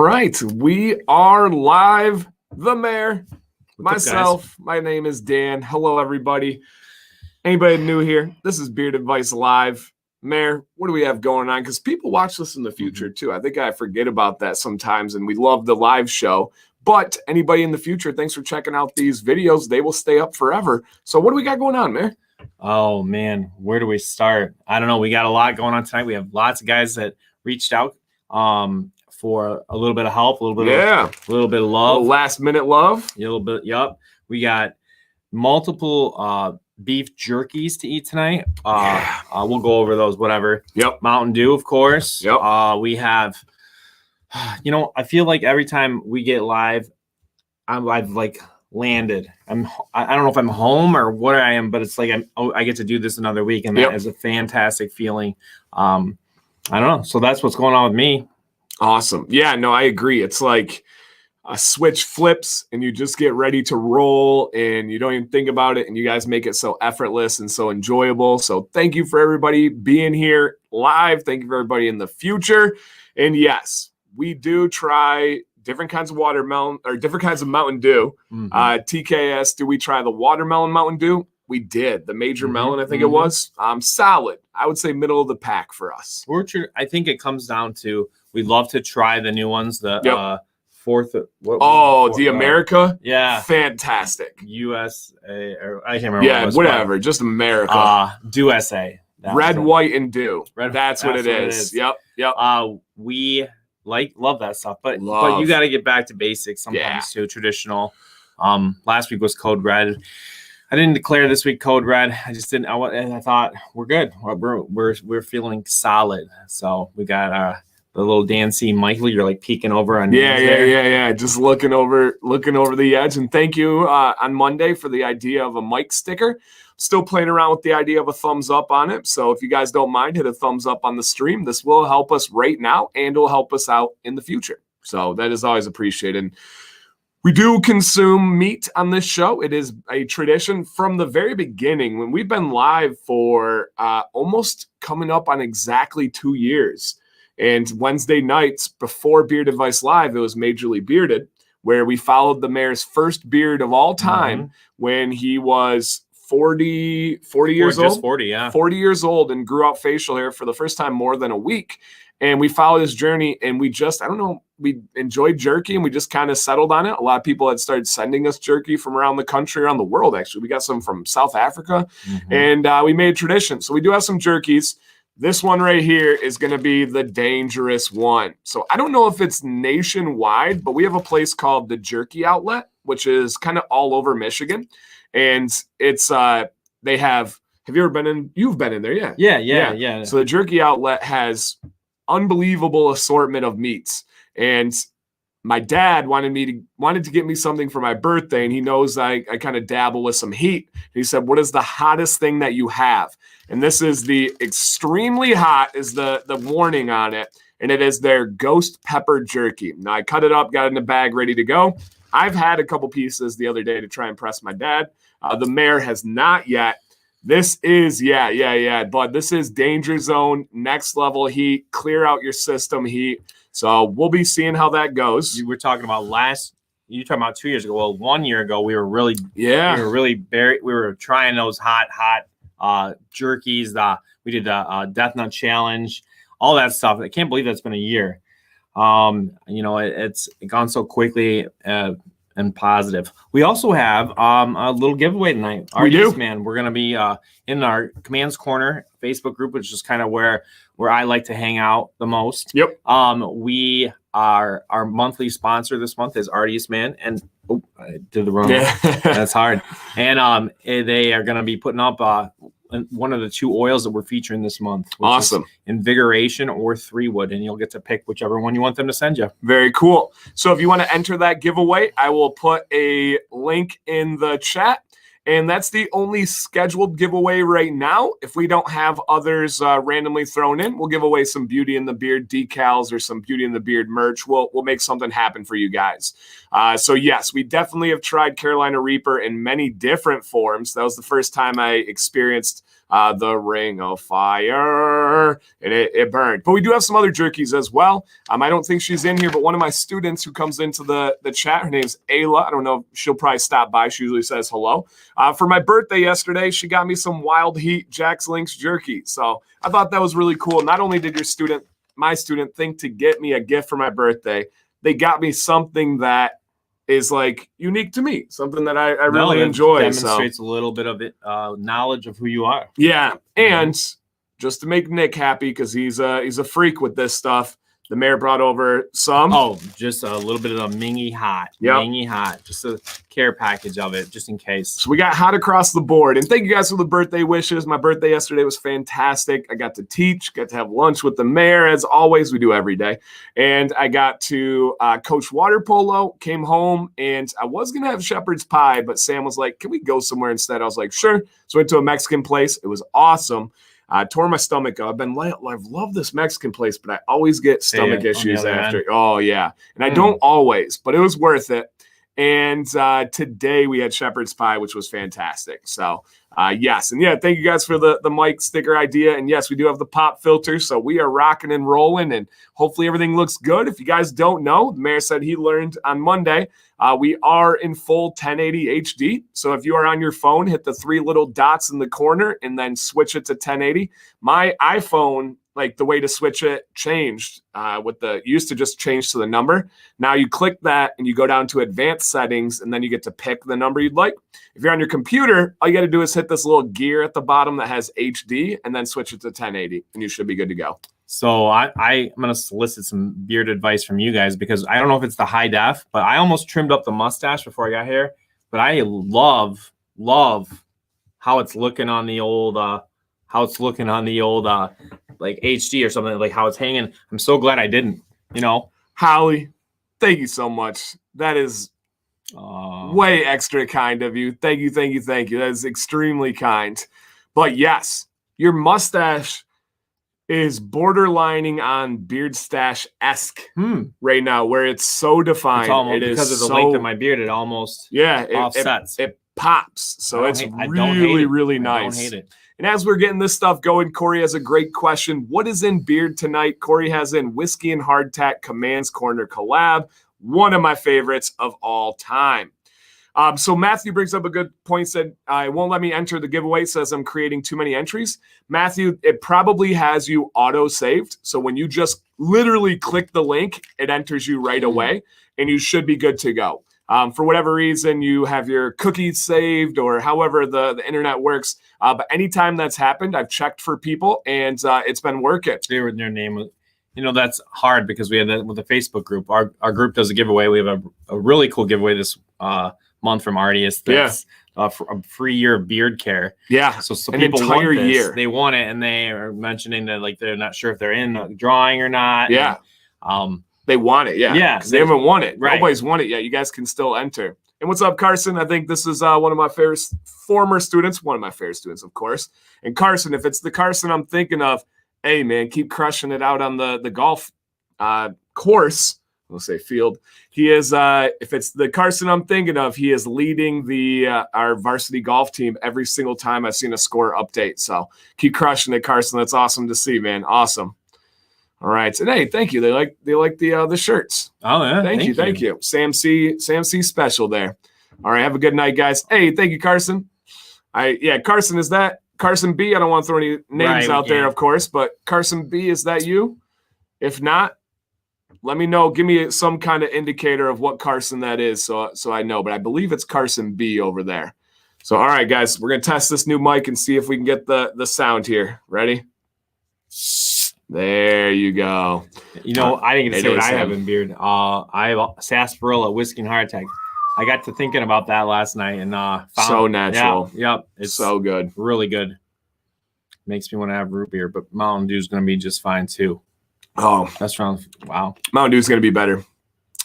right, we are live. The mayor, myself, my name is Dan. Hello, everybody. Anybody new here? This is Beard Advice Live. Mayor, what do we have going on? Because people watch this in the future, too. I think I forget about that sometimes, and we love the live show. But anybody in the future, thanks for checking out these videos. They will stay up forever. So what do we got going on, Mayor? Oh, man, where do we start? I don't know. We got a lot going on tonight. We have lots of guys that reached out for a little bit of help, a little bit of love. Last minute love. A little bit, yep. We got multiple beef jerkies to eat tonight. We'll go over those, whatever. Yep. Mountain Dew, of course. Yep. We have, I feel like every time we get live, I've like landed. I don't know if I'm home or what I am, but it's like I get to do this another week, and that is a fantastic feeling. I don't know. So that's what's going on with me. Awesome. Yeah, no, I agree. It's like a switch flips and you just get ready to roll and you don't even think about it, and you guys make it so effortless and so enjoyable. So thank you for everybody being here live. Thank you for everybody in the future. And yes, we do try different kinds of watermelon or different kinds of Mountain Dew. TKS, do we try the watermelon Mountain Dew? We did. The major melon, I think it was. Solid. I would say middle of the pack for us. I think it comes down to we love to try the new ones. The fourth. The America? Yeah. Fantastic. USA. Or I can't remember. Yeah, whatever. Just America. Dew SA. Red, white, and Dew. That's what it is. Yep. We love that stuff. But you got to get back to basics sometimes too. Traditional. Last week was Code Red. I didn't declare this week Code Red. I just didn't. I thought we're good. We're feeling solid. So we got the little Dan C. Michael. You're like peeking over on. Yeah. Just looking over the edge. And thank you on Monday for the idea of a mic sticker. Still playing around with the idea of a thumbs up on it. So if you guys don't mind, hit a thumbs up on the stream. This will help us right now and will help us out in the future. So that is always appreciated. We do consume meat on this show. It is a tradition from the very beginning when we've been live for almost coming up on exactly 2 years. And Wednesday nights before Beard Advice Live, it was Majorly Bearded, where we followed the mayor's first beard of all time when he was 40 years old. 40 years old and grew out facial hair for the first time more than a week. And we followed his journey, and we enjoyed jerky, and we just kind of settled on it. A lot of people had started sending us jerky from around the country, around the world, actually. We got some from South Africa, and we made a tradition. So we do have some jerkies. This one right here is going to be the dangerous one. So I don't know if it's nationwide, but we have a place called the Jerky Outlet, which is kind of all over Michigan. And it's have you ever been in? You've been in there, yeah. Yeah. So the Jerky Outlet has unbelievable assortment of meats, and my dad wanted to get me something for my birthday, and he knows I kind of dabble with some heat. He said, what is the hottest thing that you have? And this is the extremely hot is the warning on it, and it is their ghost pepper jerky. Now I cut it up, got it in a bag ready to go. I've had a couple pieces the other day to try and impress my dad. The mayor has not yet. This is, but this is danger zone, next level heat, clear out your system heat. So we'll be seeing how that goes. You were talking about 2 years ago. Well, 1 year ago, we were trying those hot jerkies. We did the Death Nut Challenge, all that stuff. I can't believe that's been a year. It's gone so quickly. And positive. We also have a little giveaway tonight. Artius Man. We're going to be in our Commands Corner Facebook group, which is kind of where I like to hang out the most. Yep. Our monthly sponsor this month is Artius Man, and I did the wrong. That's hard. And they are going to be putting up one of the 2 oils that we're featuring this month. Awesome. Invigoration or 3-wood, and you'll get to pick whichever one you want them to send you. Very cool. So if you want to enter that giveaway, I will put a link in the chat. And that's the only scheduled giveaway right now. If we don't have others randomly thrown in, we'll give away some Beauty in the Beard decals or some Beauty in the Beard merch. We'll make something happen for you guys. So yes, we definitely have tried Carolina Reaper in many different forms. That was the first time I experienced the ring of fire, and it burned. But we do have some other jerkies as well. I don't think she's in here, but one of my students who comes into the chat, her name's Ayla. I don't know. She'll probably stop by. She usually says hello. For my birthday yesterday, she got me some Wild Heat Jack's Links jerky. So I thought that was really cool. Not only did my student think to get me a gift for my birthday, they got me something that is like unique to me, something that I really enjoy. Demonstrates a little bit of it, knowledge of who you are. Yeah, and just to make Nick happy, because he's a freak with this stuff, the mayor brought over some. Oh, just a little bit of a Mingy Hot. Yep. Mingy Hot. Just a care package of it, just in case. So we got hot across the board. And thank you guys for the birthday wishes. My birthday yesterday was fantastic. I got to teach, got to have lunch with the mayor, as always, we do every day. And I got to coach water polo, came home, and I was going to have shepherd's pie, but Sam was like, can we go somewhere instead? I was like, sure. So I went to a Mexican place. It was awesome. I tore my stomach up. I've loved this Mexican place, but I always get stomach issues after. Oh, yeah. And I don't always, but it was worth it. And today we had shepherd's pie, which was fantastic. So, yes. And, yeah, thank you guys for the mic sticker idea. And, yes, we do have the pop filter. So we are rocking and rolling, and hopefully everything looks good. If you guys don't know, the mayor said he learned on Monday, we are in full 1080 HD. So if you are on your phone, hit the 3 little dots in the corner and then switch it to 1080. My iPhone, like the way to switch it changed used to just change to the number. Now you click that and you go down to advanced settings, and then you get to pick the number you'd like. If you're on your computer, all you got to do is hit this little gear at the bottom that has HD and then switch it to 1080, and you should be good to go. So I'm going to solicit some beard advice from you guys, because I don't know if it's the high def, but I almost trimmed up the mustache before I got here. But I love how it's looking on the old like HD or something, like how it's hanging. I'm so glad I didn't, Holly, thank you so much. That is way extra kind of you. Thank you. That is extremely kind. But yes, your mustache is borderlining on beard stash-esque right now, where it's so defined. It's almost, because of the length of my beard, it almost offsets. It pops. So it's really nice. I don't hate it. And as we're getting this stuff going, Corey has a great question. What is in beard tonight? Corey has in Whiskey and Hardtack Commands Corner collab, one of my favorites of all time. So Matthew brings up a good point. Said, it won't let me enter the giveaway. Says I'm creating too many entries. Matthew, it probably has you auto-saved. So when you just literally click the link, it enters you right away, and you should be good to go. For whatever reason, you have your cookies saved, or however the internet works. But anytime that's happened, I've checked for people, and it's been working. Their name, that's hard, because we had that with the Facebook group. Our group does a giveaway. We have a really cool giveaway this month from Artius. That's for a free year of beard care. Yeah. So an people entire want this. Year. They want it, and they are mentioning that like they're not sure if they're in the drawing or not. Yeah. And, they want it. Yeah. Yeah. Because they haven't won it. Right. Nobody's won it yet. You guys can still enter. And what's up, Carson? I think this is one of my favorite former students. One of my favorite students, of course. And Carson, if it's the Carson I'm thinking of, hey, man, keep crushing it out on the golf course. We'll say field. He is, if it's the Carson I'm thinking of, he is leading our varsity golf team every single time I've seen a score update. So keep crushing it, Carson. That's awesome to see, man. Awesome. All right. And hey, thank you. They like the shirts. Oh, yeah. Thank you. Sam C special there. All right. Have a good night, guys. Hey, thank you, Carson. Carson, is that Carson B? I don't want to throw any names out there, of course, but Carson B, is that you? If not, let me know. Give me some kind of indicator of what Carson that is, so I know. But I believe it's Carson B over there. So, all right, guys, we're going to test this new mic and see if we can get the sound here. Ready? There you go. I didn't get to say what I have in beard. I have sarsaparilla, whiskey, and hardtack. I got to thinking about that last night, and found so natural. Yep. It's so good. Really good. Makes me want to have root beer, but Mountain Dew is going to be just fine, too. Oh, that's wrong. Wow. Mountain Dew is going to be better.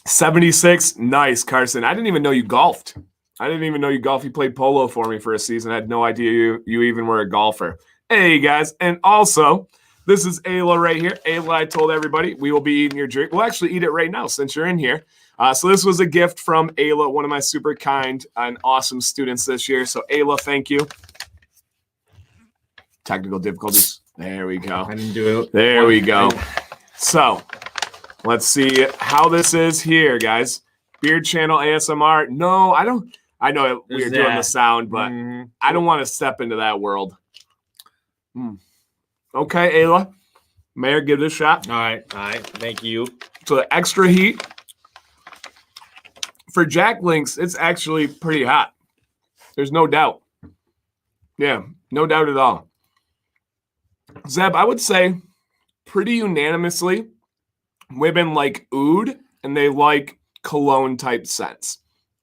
76. Nice, Carson. I didn't even know you golfed. You played polo for me for a season. I had no idea you even were a golfer. Hey, guys. And also, this is Ayla right here. Ayla, I told everybody we will be eating your jerky. We'll actually eat it right now since you're in here. So this was a gift from Ayla, one of my super kind and awesome students this year. So Ayla, thank you. Technical difficulties. There we go. I didn't do it. There we go. So let's see how this is here, guys. Beard Channel ASMR. No, I don't. I know we're doing the sound, but I don't want to step into that world. Okay, Ayla. Mayor, give it a shot. All right. Thank you. So the extra heat. For Jack Links, it's actually pretty hot. There's no doubt. Yeah, no doubt at all. Zeb, I would say pretty unanimously, women like oud and they like cologne type scents.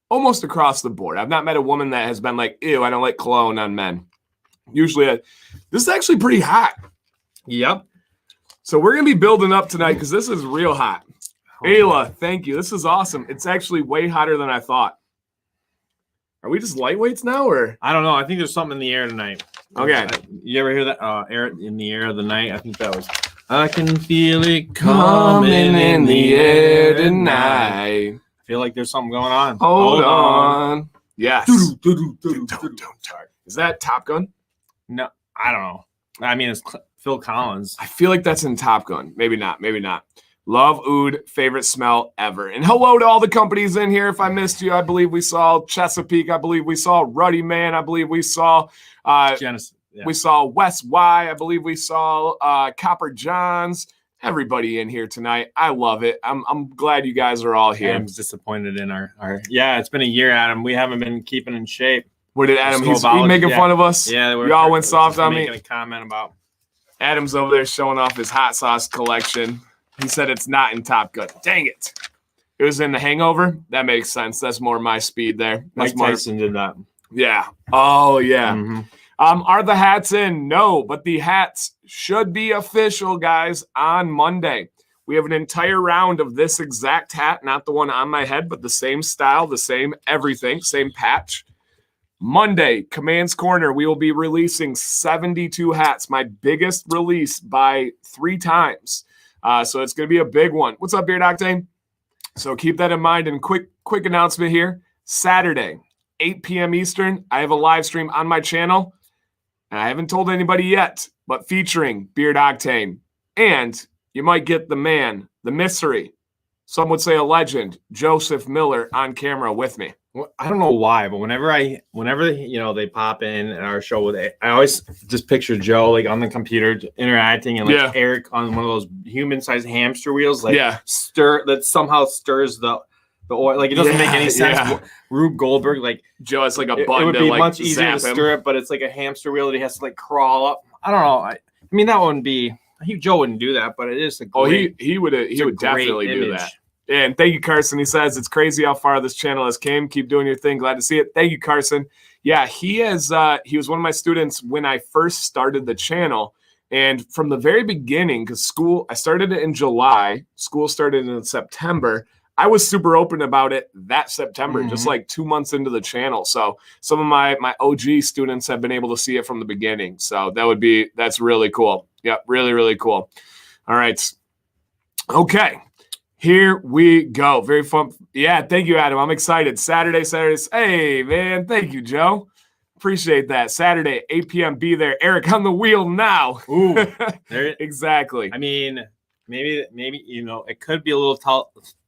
Almost across the board. I've not met a woman that has been like, ew, I don't like cologne on men. Usually, this is actually pretty hot. Yep. So we're going to be building up tonight because this is real hot. Ayla, thank you. This is awesome. It's actually way hotter than I thought. Are we just lightweights now, or? I don't know. I think there's something in the air tonight. Okay. You ever hear that? Air in the air of the night? I think that was. I can feel it coming in the air tonight. I feel like there's something going on. Hold on. Yes. Is that Top Gun? No, I don't know. I mean, it's Phil Collins. I feel like that's in Top Gun. Maybe not. Maybe not. Love oud, favorite smell ever. And hello to all the companies in here. If I missed you, I believe we saw Chesapeake. I believe we saw Ruddy Man. I believe we saw Genesis. Yeah. We saw West Y. I believe we saw Copper Johns. Everybody in here tonight. I love it. I'm glad you guys are all here. I'm disappointed in our yeah, it's been a year, Adam. We haven't been keeping in shape. What did Adam? He's making fun of us. Yeah, y'all went soft on me. Making a comment about Adam's over there showing off his hot sauce collection. He said it's not in Top Gun. Dang it. It was in The Hangover. That makes sense. That's more my speed there. Mike Tyson did that. Yeah. Oh, yeah. Mm-hmm. Are the hats in? No, but the hats should be official, guys, on Monday. We have an entire round of this exact hat, not the one on my head, but the same style, the same everything, same patch. Monday, Command's Corner, we will be releasing 72 hats, my biggest release by 3 times. So it's going to be a big one. What's up, Beard Octane? So keep that in mind. And quick announcement here. Saturday, 8 p.m. Eastern, I have a live stream on my channel. And I haven't told anybody yet, but featuring Beard Octane. And you might get the man, the mystery, some would say a legend, Joseph Miller on camera with me. Well, I don't know why, but whenever they pop in our show with it, I always just picture Joe like on the computer interacting and like Eric on one of those human-sized hamster wheels, like stir that somehow stirs the oil. Like it doesn't make any sense. Yeah. Rube Goldberg, like Joe has like a button. It would be to, much easier to stir it, but it's like a hamster wheel that he has to like crawl up. I don't know. I mean that wouldn't be. Joe wouldn't do that, but it is a great, he would definitely do that. And thank you, Carson. He says it's crazy how far this channel has came. Keep doing your thing. Glad to see it. Thank you, Carson. Yeah, he was one of my students when I first started the channel. And from the very beginning, because I started it in July, school started in September. I was super open about it that September, just like 2 months into the channel. So some of my OG students have been able to see it from the beginning. So that's really cool. Yep, really, really cool. All right. Okay. Here we go. Very fun. Yeah, thank you, Adam. I'm excited. Saturdays. Hey, man. Thank you, Joe. Appreciate that. Saturday, 8 p.m. Be there. Eric on the wheel now. Ooh, exactly. I mean, maybe it could be a little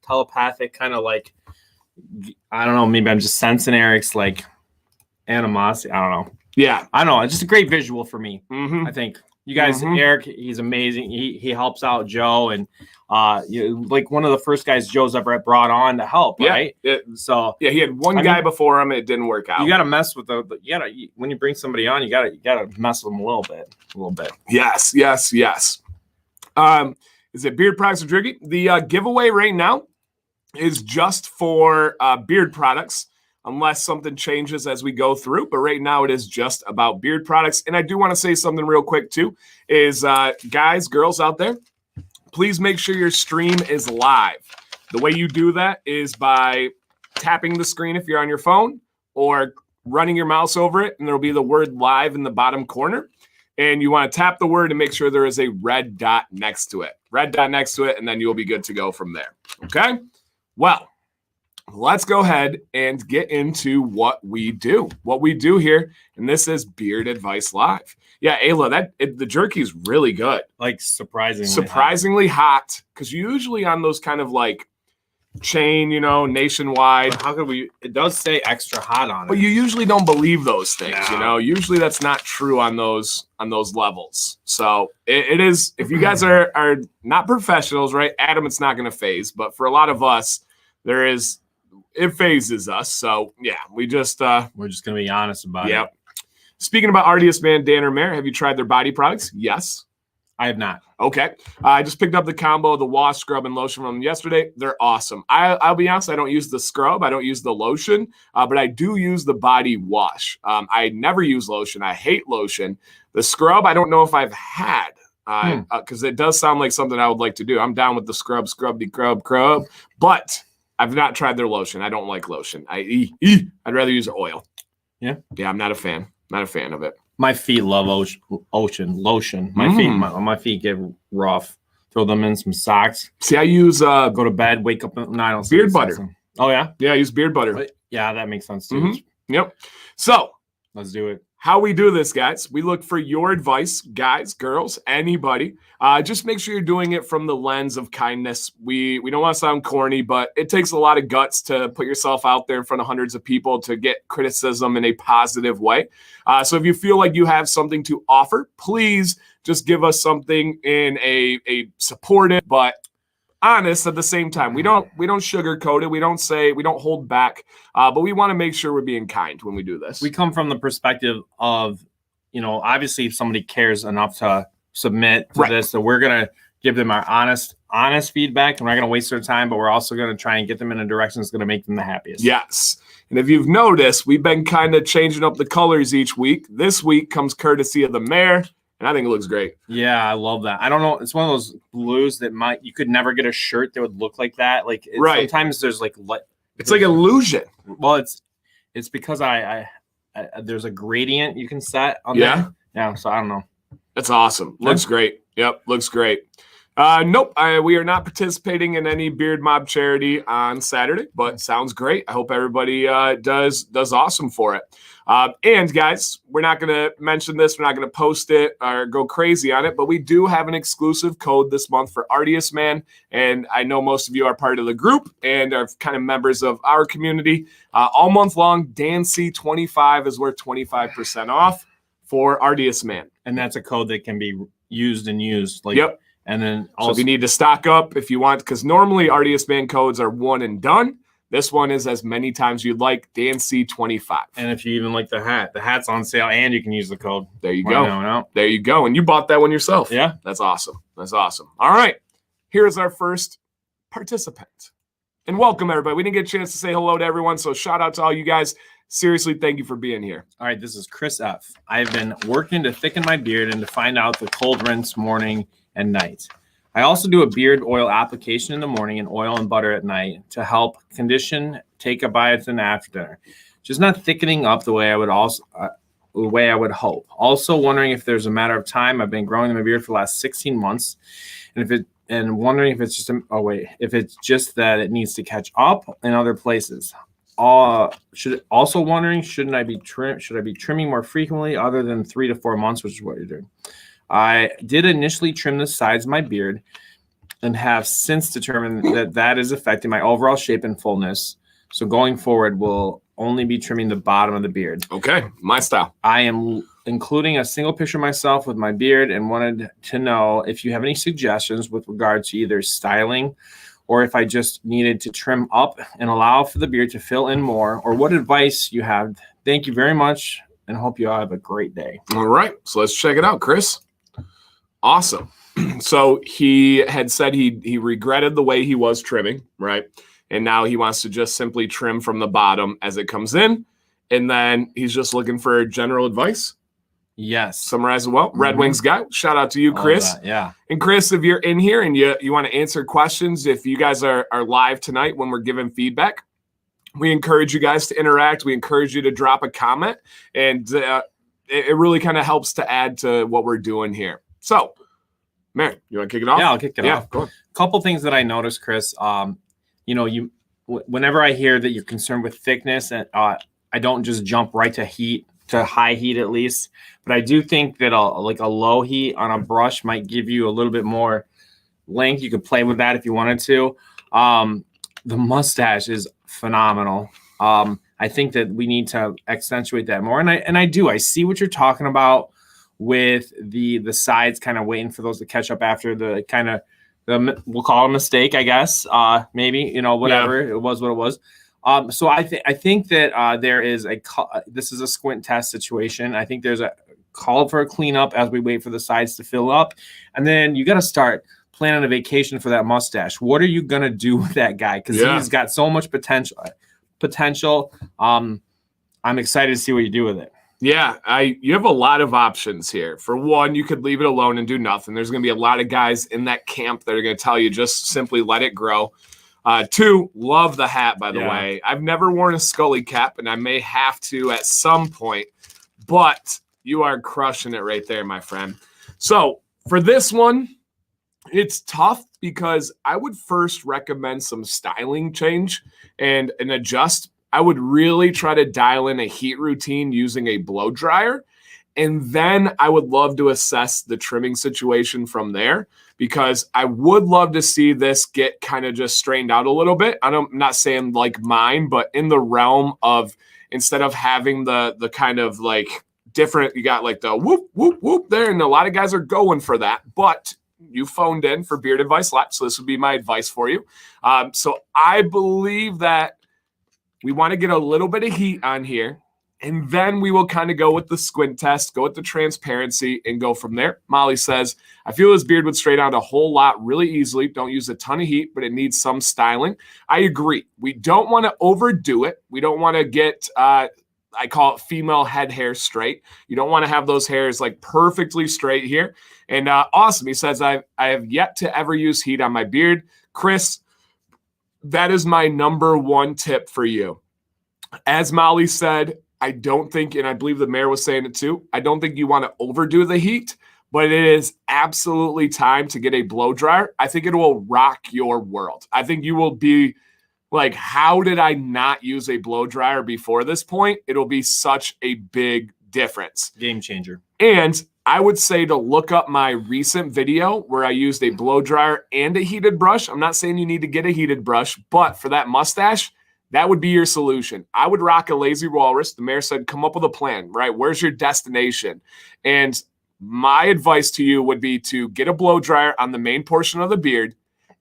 telepathic, kind of like, I don't know. Maybe I'm just sensing Eric's like animosity. I don't know. Yeah, I don't know. It's just a great visual for me. I think. You guys, Eric, he's amazing. He helps out Joe, and like one of the first guys Joe's ever brought on to help, right? He had one guy before him. It didn't work out. You got to mess with when you bring somebody on, you got to mess with them a little bit. Yes. Is it beard products or jerky? The giveaway right now is just for beard products. Unless something changes as we go through. But right now it is just about beard products. And I do want to say something real quick too, is guys, girls out there, please make sure your stream is live. The way you do that is by tapping the screen if you're on your phone or running your mouse over it, and there'll be the word live in the bottom corner. And you want to tap the word and make sure there is a red dot next to it. And then you'll be good to go from there. Okay? Well, let's go ahead and get into what we do. What we do here, and this is Beard Advice Live. Yeah, Ayla, the jerky is really good. Like surprisingly hot, because usually on those kind of like chain, nationwide. But how could we? It does say extra hot on it, but you usually don't believe those things. Usually that's not true on those levels. So it is. If you guys are not professionals, right? Adam, it's not going to phase, but for a lot of us, it phases us. So yeah, we're just going to be honest about it. Yep. Speaking about Artius Man, Dan or Mare, have you tried their body products? Yes. I have not. Okay. I just picked up the combo of the wash, scrub, and lotion from them yesterday. They're awesome. I'll be honest, I don't use the scrub. I don't use the lotion, but I do use the body wash. I never use lotion. I hate lotion. The scrub, I don't know if I've had, because it does sound like something I would like to do. I'm down with the scrub, but I've not tried their lotion. I don't like lotion. I'd rather use oil. Yeah. Yeah, I'm not a fan. Not a fan of it. My feet love lotion. My feet get rough. Throw them in some socks. See, I use go to bed, wake up. No, I don't. Beard butter. Oh yeah, I use beard butter. Yeah, that makes sense too. Yep. So let's do it. How we do this, guys, we look for your advice, guys, girls, anybody. Just make sure you're doing it from the lens of kindness. We don't want to sound corny, but it takes a lot of guts to put yourself out there in front of hundreds of people to get criticism in a positive way. So if you feel like you have something to offer, please just give us something in a supportive but honest at the same time. We don't sugarcoat it. We don't hold back, but we want to make sure we're being kind when we do this. We come from the perspective of, obviously if somebody cares enough to submit to this, so we're going to give them our honest feedback, and we're not going to waste their time, but we're also going to try and get them in a direction that's going to make them the happiest. Yes. And if you've noticed, we've been kind of changing up the colors each week. This week comes courtesy of the Mare. And I think it looks great. Yeah, I love that. I don't know. It's one of those blues that you could never get a shirt that would look like that. Like sometimes there's like it's like illusion. Well, it's because I there's a gradient you can set on that. Yeah. So I don't know. That's awesome. Looks great. Yep, looks great. Nope, we are not participating in any Beard Mob charity on Saturday, but sounds great. I hope everybody does awesome for it. And guys, we're not going to mention this. We're not going to post it or go crazy on it, but we do have an exclusive code this month for Artius Man. And I know most of you are part of the group and are kind of members of our community. All month long, DanC25 is worth 25% off for Artius Man. And that's a code that can be used. Yep. And then also, if you need to stock up, if you want, because normally Artius Man codes are one and done. This one is as many times you'd like, DanC25. And if you even like the hat's on sale, and you can use the code. There you go. There you go. And you bought that one yourself. Yeah. That's awesome. All right. Here's our first participant. And welcome, everybody. We didn't get a chance to say hello to everyone, so shout out to all you guys. Seriously, thank you for being here. All right, this is Chris F. I've been working to thicken my beard and to find out the cold rinse morning and night. I also do a beard oil application in the morning and oil and butter at night to help condition, take a biotin after dinner. Just not thickening up the way I would hope. Also wondering if there's a matter of time. I've been growing my beard for the last 16 months, and wondering if it's just that it needs to catch up in other places. Should I be trimming more frequently other than 3 to 4 months, which is what you're doing? I did initially trim the sides of my beard and have since determined that is affecting my overall shape and fullness. So going forward, we'll only be trimming the bottom of the beard. Okay, my style. I am including a single picture of myself with my beard and wanted to know if you have any suggestions with regard to either styling or if I just needed to trim up and allow for the beard to fill in more, or what advice you have. Thank you very much and hope you all have a great day. All right, so let's check it out, Chris. Awesome. So he had said he regretted the way he was trimming, right? And now he wants to just simply trim from the bottom as it comes in. And then he's just looking for general advice. Yes. Summarize it well. Red Wings guy. Shout out to you, Chris. Yeah. And Chris, if you're in here and you want to answer questions, if you guys are live tonight when we're giving feedback, we encourage you guys to interact. We encourage you to drop a comment. And it really kind of helps to add to what we're doing here. So, Mary, you want to kick it off? Yeah, I'll kick it off. Go on. Couple things that I noticed, Chris. When whenever I hear that you're concerned with thickness, and I don't just jump right to heat, to high heat at least, but I do think that like a low heat on a brush might give you a little bit more length. You could play with that if you wanted to. The mustache is phenomenal. I think that we need to accentuate that more, and I see what you're talking about with the sides kind of waiting for those to catch up after the kind of we'll call it a mistake, I guess. Maybe, whatever. It was what it was. So I think that there is this is a squint test situation. I think there's a call for a cleanup as we wait for the sides to fill up, and then you got to start planning a vacation for that mustache. What are you gonna do with that guy? Because he's got so much potential. I'm excited to see what you do with it. Yeah, you have a lot of options here. For one, you could leave it alone and do nothing. There's going to be a lot of guys in that camp that are going to tell you just simply let it grow. Two, love the hat, by the way. I've never worn a Scully cap, and I may have to at some point, but you are crushing it right there, my friend. So for this one, it's tough because I would first recommend some styling change and an adjust. I would really try to dial in a heat routine using a blow dryer. And then I would love to assess the trimming situation from there, because I would love to see this get kind of just strained out a little bit. I'm not saying like mine, but in the realm of, instead of having the kind of like different, you got like the whoop, whoop, whoop there. And a lot of guys are going for that, but you phoned in for Beard Advice Lab. So this would be my advice for you. So I believe that we want to get a little bit of heat on here, and then we will kind of go with the squint test, go with the transparency, and go from there. Molly says, I feel his beard would straight out a whole lot really easily. Don't use a ton of heat, but it needs some styling. I agree. We don't want to overdo it. We don't want to get, I call it female head hair straight. You don't want to have those hairs like perfectly straight here. And awesome. He says, I have yet to ever use heat on my beard. Chris, that is my number one tip for you. As Molly said, I don't think, and I believe the mayor was saying it too, I don't think you want to overdo the heat, but it is absolutely time to get a blow dryer. I think it will rock your world. I think you will be like, how did I not use a blow dryer before this point? It'll be such a big difference. Game changer. And I would say to look up my recent video where I used a blow dryer and a heated brush. I'm not saying you need to get a heated brush, but for that mustache, that would be your solution. I would rock a lazy walrus. The mayor said, come up with a plan, right? Where's your destination? And my advice to you would be to get a blow dryer on the main portion of the beard,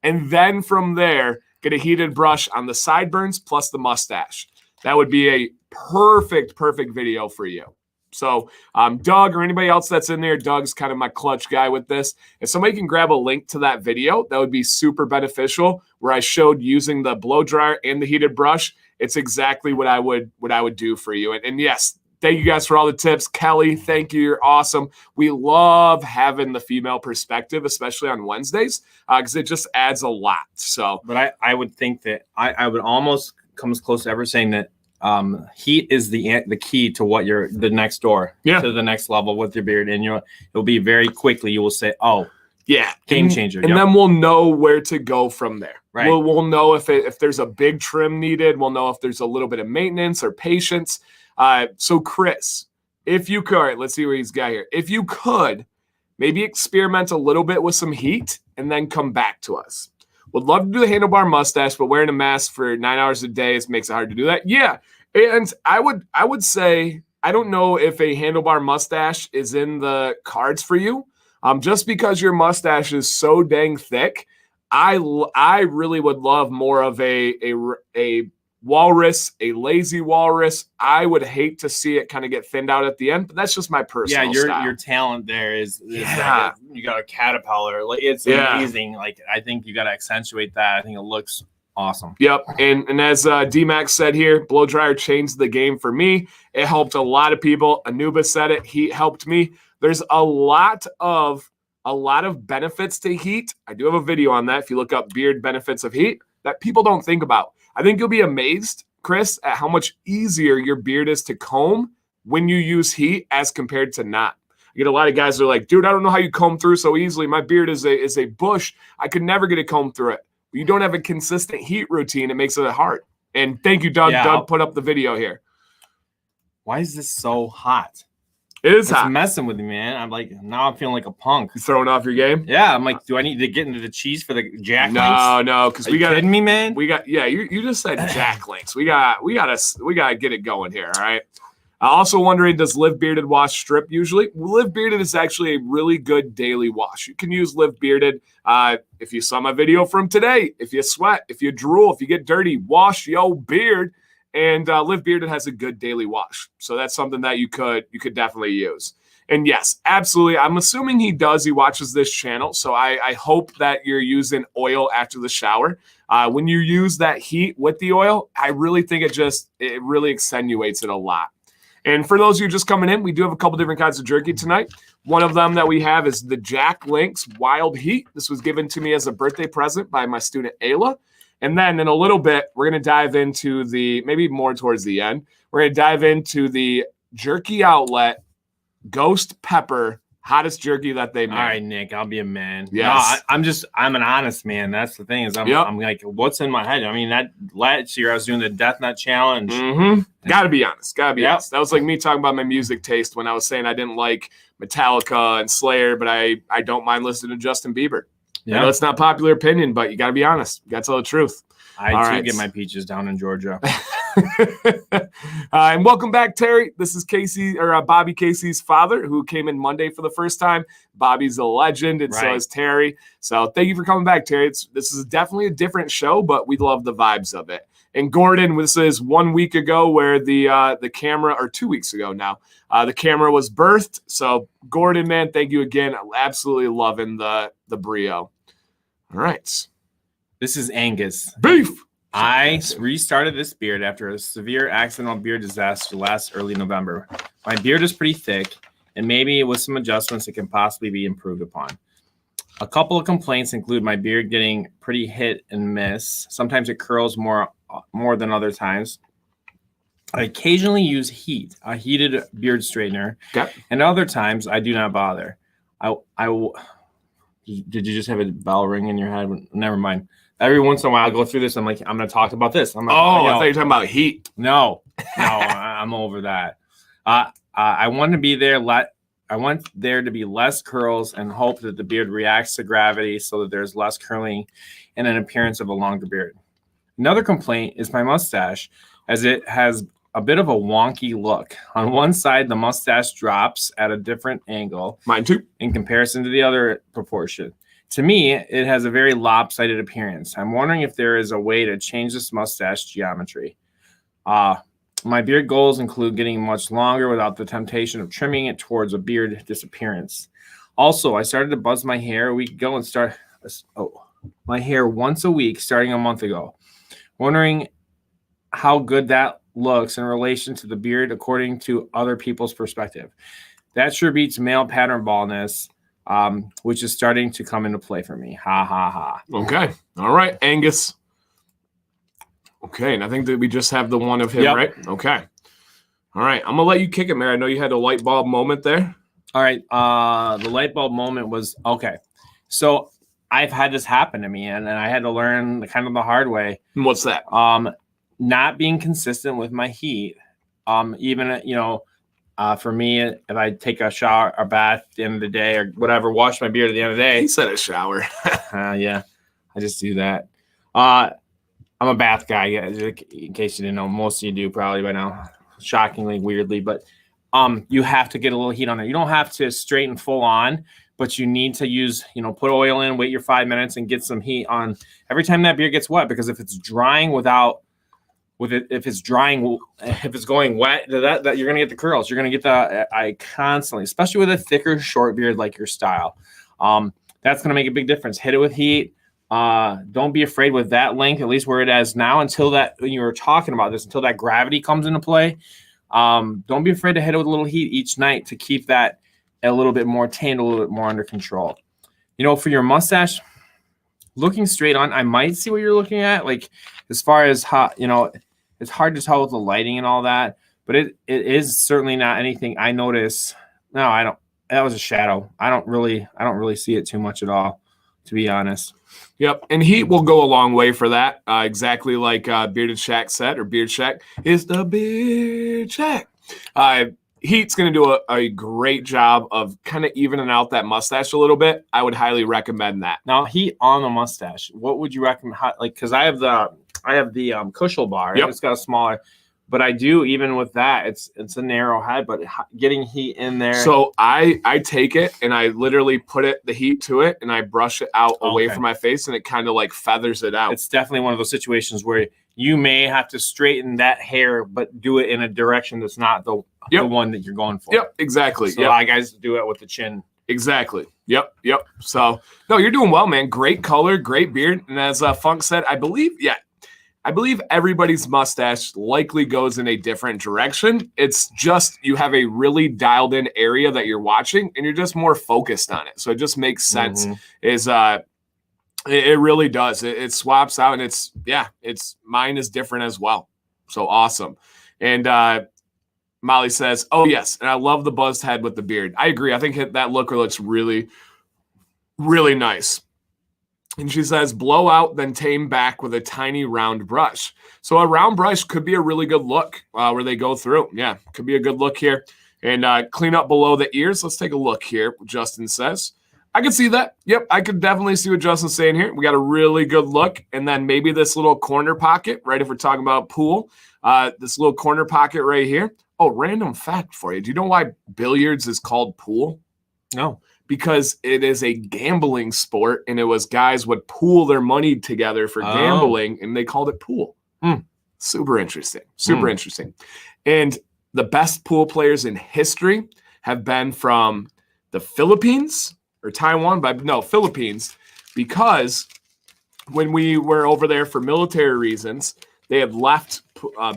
and then from there, get a heated brush on the sideburns plus the mustache. That would be a perfect video for you. So Doug or anybody else that's in there, Doug's kind of my clutch guy with this. If somebody can grab a link to that video, that would be super beneficial, where I showed using the blow dryer and the heated brush. It's exactly what I would do for you. And yes, thank you guys for all the tips. Kelly, thank you. You're awesome. We love having the female perspective, especially on Wednesdays, because it just adds a lot. So, but I would think that I would almost come as close to ever saying that heat is the key to what the next door to the next level with your beard, and it'll be very quickly you will say, oh yeah, game changer, and then we'll know where to go from there. Right, we'll know if there's a big trim needed. We'll know if there's a little bit of maintenance or patience. So Chris, if you could, let's see what he's got here. If you could maybe experiment a little bit with some heat and then come back to us. Would love to do the handlebar mustache, but wearing a mask for 9 hours a day makes it hard to do that. Yeah. And I would say, I don't know if a handlebar mustache is in the cards for you. Just because your mustache is so dang thick, I really would love more of a walrus, a lazy walrus. I would hate to see it kind of get thinned out at the end, but that's just my personal style. Your talent there is like you got a caterpillar. Like it's amazing. Like I think you got to accentuate that. I think it looks awesome. Yep. And as D-Max said here, blow dryer changed the game for me. It helped a lot of people. Anubis said it. Heat helped me. There's a lot of benefits to heat. I do have a video on that. If you look up beard benefits of heat, that people don't think about. I think you'll be amazed, Chris, at how much easier your beard is to comb when you use heat as compared to not. I get a lot of guys that are like, dude, I don't know how you comb through so easily. My beard is a bush. I could never get a comb through it. you don't have a consistent heat routine, it makes it hard. And thank you, Doug. Yeah. Doug put up the video here. Why is this so hot? It is It's hot. messing with me, man. I'm like, now I'm feeling like a punk. You throwing off your game? Yeah, I'm like, do I need to get into the cheese for the Jack Links? No, because we got kidding me, man. We got you just said Jack Links. We gotta get it going here. All right. Also wondering, does Live Bearded wash strip usually? Live Bearded is actually a really good daily wash. You can use Live Bearded. If you saw my video from today, if you sweat, if you drool, if you get dirty, wash your beard. And Live Bearded has a good daily wash. So that's something that you could definitely use. And yes, absolutely. I'm assuming he does. He watches this channel. So I hope that you're using oil after the shower. When you use that heat with the oil, I really think it really accentuates it a lot. And for those of you just coming in, we do have a couple different kinds of jerky tonight. One of them that we have is the Jack Links Wild Heat. This was given to me as a birthday present by my student Ayla. And then in a little bit, we're going to dive into maybe more towards the end, we're going to dive into the Jerky Outlet Ghost Pepper hottest jerky that they made. All right, Nick, I'll be a man. Yes. No, I'm an honest man. That's the thing is I'm like, what's in my head? I mean, that last year I was doing the Death Nut Challenge. Mm-hmm. Gotta be honest. Honest. That was like me talking about my music taste when I was saying I didn't like Metallica and Slayer, but I don't mind listening to Justin Bieber. Yeah. I know it's not popular opinion, but you got to be honest. You got to tell the truth. I get my peaches down in Georgia. And welcome back, Terry. This is Bobby Casey's father, who came in Monday for the first time. Bobby's a legend, and so is Terry. So thank you for coming back, Terry. This is definitely a different show, but we love the vibes of it. And Gordon, this is 1 week ago where the camera, or 2 weeks ago now, the camera was birthed. So Gordon, man, thank you again. I'm absolutely loving the brio. All right. This is Angus. Beef. I restarted this beard after a severe accidental beard disaster last early November. My beard is pretty thick, and maybe with some adjustments, it can possibly be improved upon. A couple of complaints include my beard getting pretty hit and miss. Sometimes it curls more than other times. I occasionally use a heated beard straightener, and other times I do not bother. Did you just have a bell ring in your head? Never mind. Every once in a while, I go through this. I'm like, I'm going to talk about this. I thought you were talking about heat. No, I'm over that. I want to be there. I want there to be less curls and hope that the beard reacts to gravity so that there's less curling and an appearance of a longer beard. Another complaint is my mustache, as it has a bit of a wonky look. On one side, the mustache drops at a different angle. Mine too. In comparison to the other proportion. To me, it has a very lopsided appearance. I'm wondering if there is a way to change this mustache geometry. My beard goals include getting much longer without the temptation of trimming it towards a beard disappearance. Also, I started to buzz my hair a week ago and start my hair once a week starting a month ago. Wondering how good that looks in relation to the beard according to other people's perspective. That sure beats male pattern baldness, which is starting to come into play for me. Ha, ha, ha. Okay. All right, Angus. Okay, and I think that we just have the one of him, right? Okay. All right, I'm going to let you kick it, Mary. I know you had a light bulb moment there. All right, the light bulb moment was, okay. So I've had this happen to me, and I had to learn kind of the hard way. What's that? Not being consistent with my heat. Even, for me, if I take a shower or bath at the end of the day or whatever, wash my beard at the end of the day. He said a shower. Yeah, I just do that. I'm a bath guy, in case you didn't know. Most of you do probably by now, shockingly, weirdly. But you have to get a little heat on it. You don't have to straighten full on, but you need to use, put oil in, wait your 5 minutes, and get some heat on every time that beard gets wet. Because if it's drying if it's going wet, that you're gonna get the curls. You're gonna get I constantly, especially with a thicker, short beard like your style. That's gonna make a big difference. Hit it with heat. Don't be afraid with that length, at least where it is now, until that, when you were talking about this, until that gravity comes into play. Don't be afraid to hit it with a little heat each night to keep that a little bit more tamed, a little bit more under control. For your mustache, looking straight on, I might see what you're looking at. Like, as far as how, it's hard to tell with the lighting and all that, but it is certainly not anything I notice. No, I don't. That was a shadow. I don't really see it too much at all. to be honest. Yep, and heat will go a long way for that. Exactly like Bearded Shack said, or Beard Shack is the Beard Shack. Heat's going to do a great job of kind of evening out that mustache a little bit. I would highly recommend that. Now, heat on the mustache. What would you recommend? Like, because I have the Cushel bar. Yep. It's got a smaller. But I do, even with that, it's a narrow head, but getting heat in there. So I take it and I literally put the heat to it and I brush it out away from my face and it kind of like feathers it out. It's definitely one of those situations where you may have to straighten that hair, but do it in a direction that's not the one that you're going for. Yep, exactly. So a lot of guys do it with the chin. Exactly. Yep. So, no, you're doing well, man. Great color, great beard. And as Funk said, I believe everybody's mustache likely goes in a different direction. It's just you have a really dialed in area that you're watching and you're just more focused on it. So it just makes sense. It really does. It swaps out and it's mine is different as well. So awesome. And Molly says, oh yes. And I love the buzzed head with the beard. I agree. I think that look looks really, really nice. And she says, blow out, then tame back with a tiny round brush. So a round brush could be a really good look where they go through. Yeah, could be a good look here. And clean up below the ears. Let's take a look here, Justin says. I can see that. Yep, I could definitely see what Justin's saying here. We got a really good look. And then maybe this little corner pocket, right, if we're talking about pool, this little corner pocket right here. Oh, random fact for you. Do you know why billiards is called pool? No. Because it is a gambling sport, and it was guys would pool their money together for gambling, and they called it pool. Super interesting. Interesting. And the best pool players in history have been from the Philippines or Taiwan, Philippines, because when we were over there for military reasons, they had left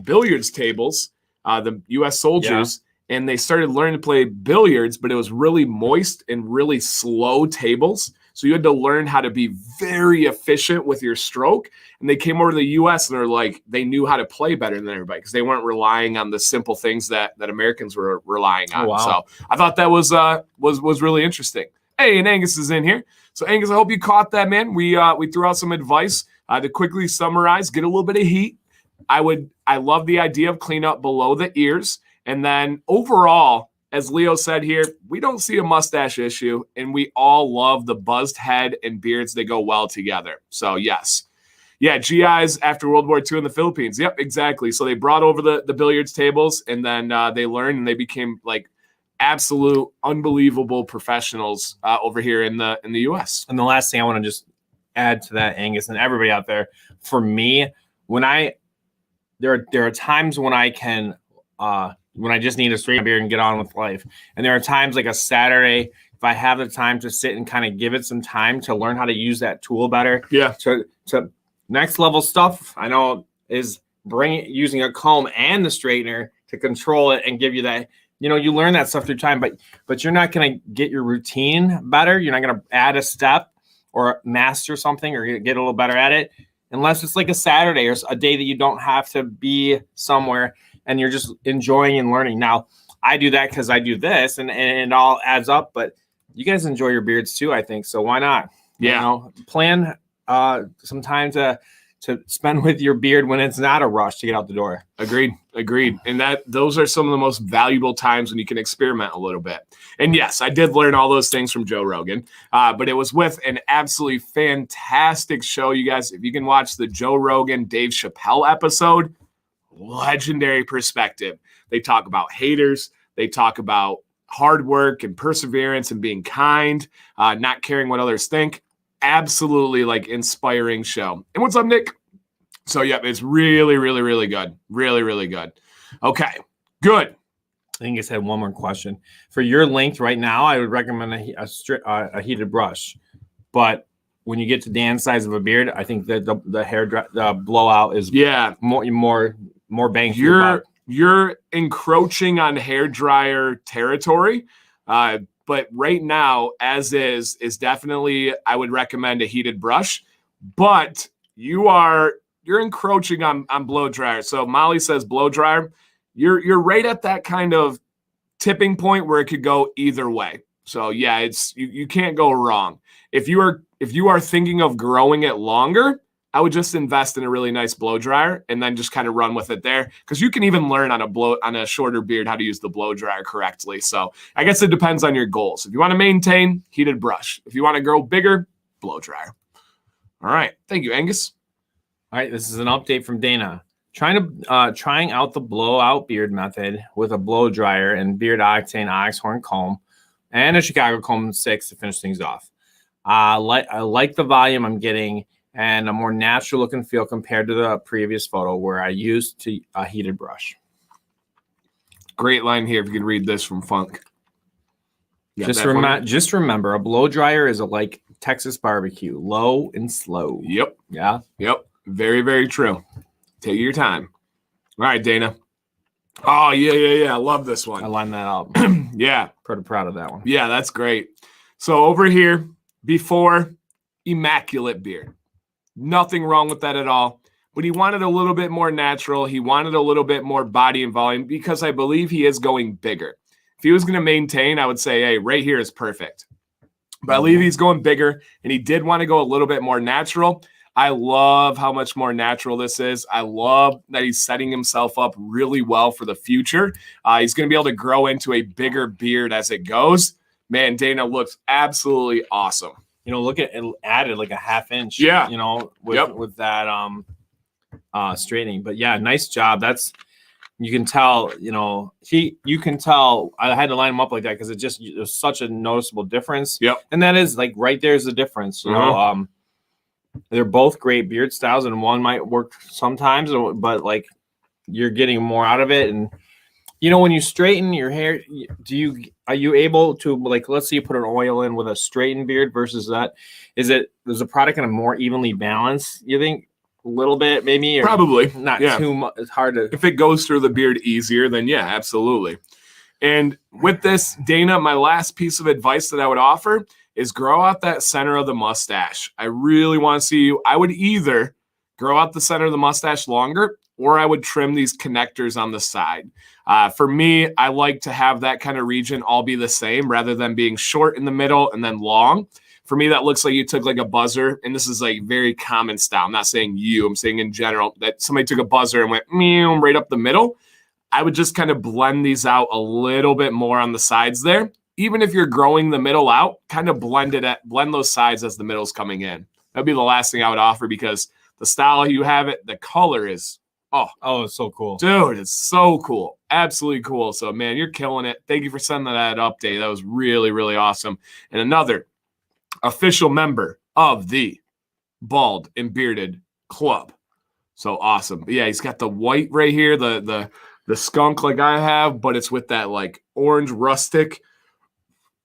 billiards tables, the U.S. soldiers, and they started learning to play billiards, but it was really moist and really slow tables. So you had to learn how to be very efficient with your stroke. And they came over to the U.S. and they're like, they knew how to play better than everybody because they weren't relying on the simple things that Americans were relying on. Oh, wow. So I thought that was really interesting. Hey, and Angus is in here. So Angus, I hope you caught that, man. We threw out some advice to quickly summarize, get a little bit of heat. I love the idea of clean up below the ears. And then overall, as Leo said here, we don't see a mustache issue, and we all love the buzzed head and beards. They go well together. So, yes. Yeah, GIs after World War II in the Philippines. Yep, exactly. So they brought over the billiards tables, and then they learned, and they became, like, absolute unbelievable professionals over here in the U.S. And the last thing I want to just add to that, Angus, and everybody out there, for me, there are times when I can when I just need a straight beard and get on with life. And there are times like a Saturday, if I have the time to sit and kind of give it some time to learn how to use that tool better. Yeah. To next level stuff, I know is using a comb and the straightener to control it and give you that, you learn that stuff through time, but you're not going to get your routine better. You're not going to add a step or master something or get a little better at it unless it's like a Saturday or a day that you don't have to be somewhere and you're just enjoying and learning. Now, I do that because I do this, and it all adds up. But you guys enjoy your beards too, I think. So why not? Yeah. Plan some time to spend with your beard when it's not a rush to get out the door. Agreed. And those are some of the most valuable times when you can experiment a little bit. And yes, I did learn all those things from Joe Rogan, but it was with an absolutely fantastic show. You guys, if you can watch the Joe Rogan, Dave Chappelle episode, legendary perspective. They talk about haters. They talk about hard work and perseverance and being kind, not caring what others think. Absolutely like inspiring show. And what's up, Nick? So yeah, it's really, really, really good. Really, really good. Okay, good. I think I said one more question. For your length right now, I would recommend a heated brush. But when you get to Dan's size of a beard, I think that the hair blowout is more bang for your buck. You're encroaching on hair dryer territory. But right now, as is definitely, I would recommend a heated brush. But you're encroaching on blow dryer. So Molly says blow dryer. You're right at that kind of tipping point where it could go either way. So yeah, you can't go wrong. If you are if you are thinking of growing it longer, I would just invest in a really nice blow dryer and then just kind of run with it there, because you can even learn on a shorter beard how to use the blow dryer correctly. So I guess it depends on your goals. If you want to maintain, heated brush. If you want to grow bigger, blow dryer. All right. Thank you, Angus. All right. This is an update from Dana. Trying out the blowout beard method with a blow dryer and beard octane ox horn comb and a Chicago comb 6 to finish things off. I like the volume I'm getting and a more natural look and feel compared to the previous photo where I used a heated brush. Great line here if you could read this from Funk. Just remember, a blow dryer is like Texas barbecue, low and slow. Yep. Yeah. Yep. Very, very true. Take your time. All right, Dana. Oh, yeah. I love this one. I lined that up. Yeah. Pretty proud of that one. Yeah, that's great. So over here, before, immaculate beard. Nothing wrong with that at all. But he wanted a little bit more natural. He wanted a little bit more body and volume because I believe he is going bigger. If he was going to maintain, I would say, hey, right here is perfect. But I believe he's going bigger, and he did want to go a little bit more natural. I love how much more natural this is. I love that he's setting himself up really well for the future. He's going to be able to grow into a bigger beard as it goes. Man, Dana looks absolutely awesome. Look at it, added like a half inch. Yeah. With that straightening. But yeah, nice job. You can tell. You can tell. I had to line them up like that because it was such a noticeable difference. Yep. And that is like right there's the difference. They're both great beard styles, and one might work sometimes, but like you're getting more out of it. And when you straighten your hair, are you able to, like, let's say you put an oil in with a straightened beard versus that? Is the product going to more evenly balance? You think a little bit, maybe, or probably not too much. It's hard to. If it goes through the beard easier, then yeah, absolutely. And with this, Dana, my last piece of advice that I would offer is grow out that center of the mustache. I really want to see you. I would either grow out the center of the mustache longer, or I would trim these connectors on the side. For me, I like to have that kind of region all be the same rather than being short in the middle and then long. For me, that looks like you took like a buzzer, and this is like very common style. I'm not saying you, I'm saying in general that somebody took a buzzer and went meow right up the middle. I would just kind of blend these out a little bit more on the sides there. Even if you're growing the middle out, kind of blend those sides as the middle's coming in. That'd be the last thing I would offer, because the style you have it, the color is, it's so cool. Dude, it's so cool. Absolutely cool. So, man, you're killing it. Thank you for sending that update. That was really, really awesome. And another official member of the Bald and Bearded Club. So awesome. But yeah, he's got the white right here, the skunk like I have, but it's with that like orange rustic.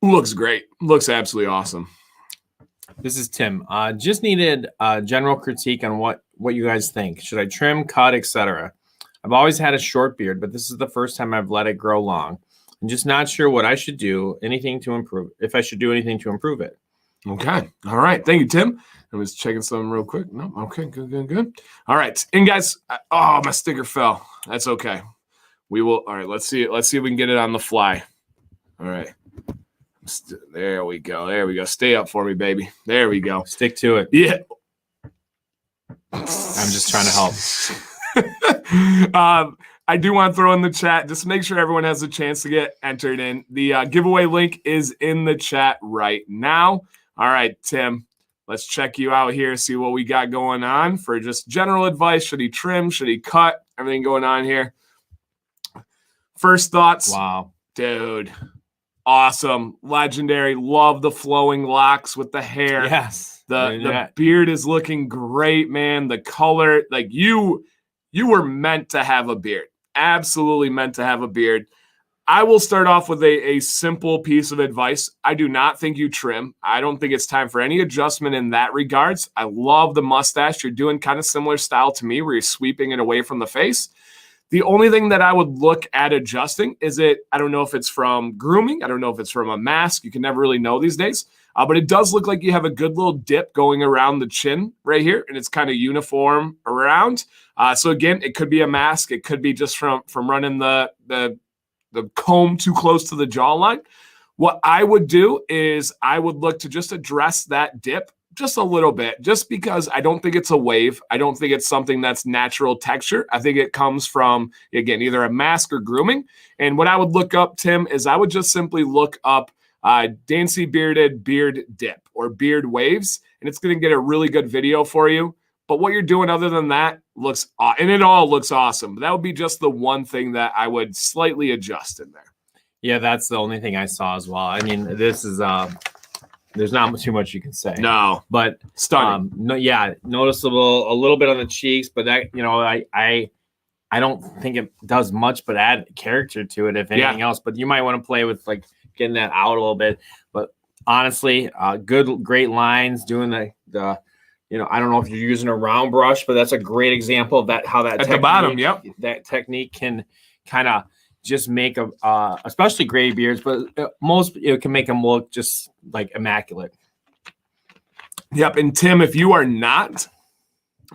Looks great. Looks absolutely awesome. This is Tim. Just needed a general critique on what you guys think. Should I trim, cut, etc.? I've always had a short beard, but this is the first time I've let it grow long. I'm just not sure what I should do, if I should do anything to improve it. Okay. All right. Thank you, Tim. I was checking something real quick. No. Okay. Good. All right. And guys, my sticker fell. That's okay. We will. All right. Let's see if we can get it on the fly. All right. There we go. Stay up for me, baby. There we go. Stick to it. Yeah. I'm just trying to help. I do want to throw in the chat, just make sure everyone has a chance to get entered in. The giveaway link is in the chat right now. All right, Tim, let's check you out here, see what we got going on for just general advice. Should he trim? Should he cut? Everything going on here. First thoughts. Wow. Dude. Awesome. Legendary. Love the flowing locks with the hair. Yes. The beard is looking great, man. The color, like you were meant to have a beard. Absolutely meant to have a beard. I will start off with a simple piece of advice. I do not think you trim. I don't think it's time for any adjustment in that regards. I love the mustache. You're doing kind of similar style to me where you're sweeping it away from the face. The only thing that I would look at adjusting is I don't know if it's from grooming. I don't know if it's from a mask. You can never really know these days. But it does look like you have a good little dip going around the chin right here, and it's kind of uniform around. So again, it could be a mask. It could be just from running the comb too close to the jawline. What I would do is I would look to just address that dip just a little bit, just because I don't think it's a wave. I don't think it's something that's natural texture. I think it comes from, again, either a mask or grooming. And what I would look up, Tim, is I would just simply look up Dancy Bearded Beard Dip or Beard Waves, and it's going to get a really good video for you. But what you're doing other than that looks, and it all looks awesome. But that would be just the one thing that I would slightly adjust in there. Yeah, that's the only thing I saw as well. I mean, this is there's not too much you can say. No, but stunning. Noticeable a little bit on the cheeks, but that I don't think it does much but add character to it, if anything else. But you might want to play with like getting that out a little bit. But honestly, great lines, doing the I don't know if you're using a round brush, but that's a great example of that, how that at the bottom, that technique can kind of just make especially gray beards, but it can make them look just like immaculate. Yep. And Tim, if you are not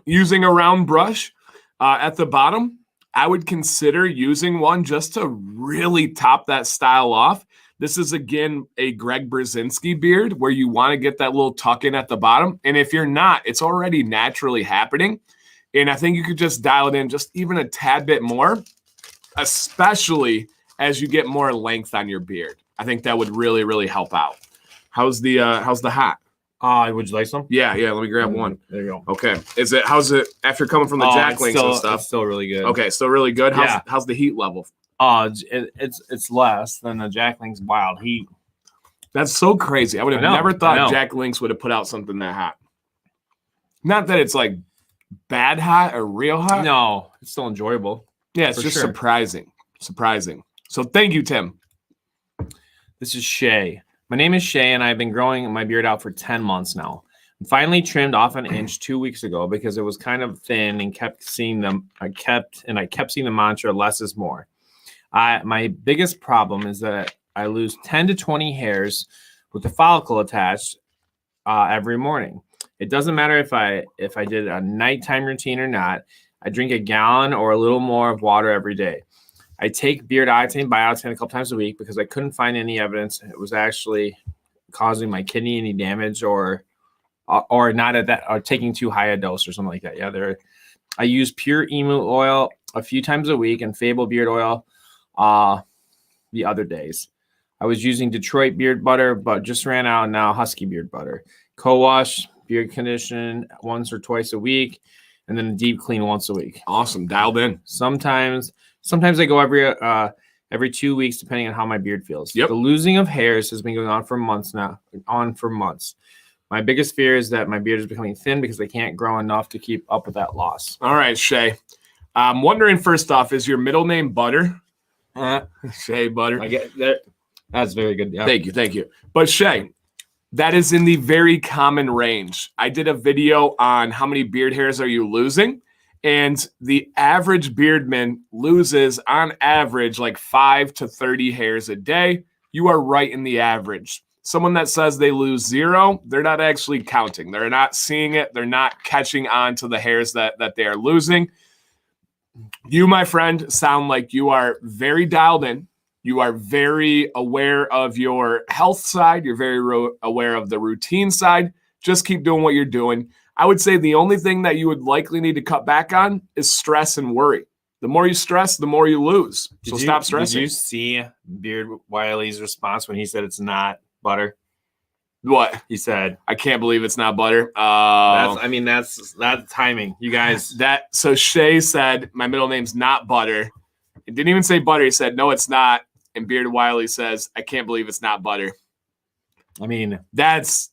using a round brush at the bottom, I would consider using one just to really top that style off. This is, again, a Greg Brzezinski beard where you want to get that little tuck in at the bottom. And if you're not, it's already naturally happening. And I think you could just dial it in just even a tad bit more, especially as you get more length on your beard. I think that would really, really help out. How's the hat? Would you like some? Yeah. Let me grab one. There you go. Okay. How's it after coming from the Jack Links and stuff? It's still really good. Okay, still really good. How's the heat level? It's less than the Jack Links Wild Heat. That's so crazy. I would have never thought Jack Links would have put out something that hot. Not that it's like bad hot or real hot. No, it's still enjoyable. Yeah, it's just surprising. So thank you, Tim. This is Shay. My name is Shay, and I've been growing my beard out for 10 months now. I finally trimmed off an inch 2 weeks ago because it was kind of thin and kept seeing them. I kept seeing the mantra less is more. My biggest problem is that I lose 10 to 20 hairs with the follicle attached every morning. It doesn't matter if I did a nighttime routine or not. I drink a gallon or a little more of water every day. I take beard biotin a couple times a week because I couldn't find any evidence it was actually causing my kidney any damage or not at that, or taking too high a dose or something like that. Yeah, I use pure emu oil a few times a week and Fable beard oil the other days. I was using Detroit beard butter, but just ran out now. Husky beard butter, co-wash, beard condition once or twice a week, and then a deep clean once a week. Awesome, dialed in. Sometimes I go every 2 weeks, depending on how my beard feels. Yep. The losing of hairs has been going on for months now. My biggest fear is that my beard is becoming thin because I can't grow enough to keep up with that loss. All right, Shay. I'm wondering, first off, is your middle name Butter? Shay Butter. I get that. That's very good. Yeah. Thank you. But Shay, that is in the very common range. I did a video on how many beard hairs are you losing, and the average beardman loses on average like 5 to 30 hairs a day. You are right in the average. Someone that says they lose 0, they're not actually counting. They're not seeing it. They're not catching on to the hairs that they are losing. You, my friend, sound like you are very dialed in. You are very aware of your health side. You're very aware of the routine side. Just keep doing what you're doing. I would say the only thing that you would likely need to cut back on is stress and worry. The more you stress, the more you lose. So stop stressing. Did you see Beard Wiley's response when he said it's not butter? What? He said, I can't believe it's not butter. That's timing. You guys. So Shay said, my middle name's not Butter. It didn't even say butter. He said, no, it's not. And Beard Wiley says, I can't believe it's not butter. I mean, that's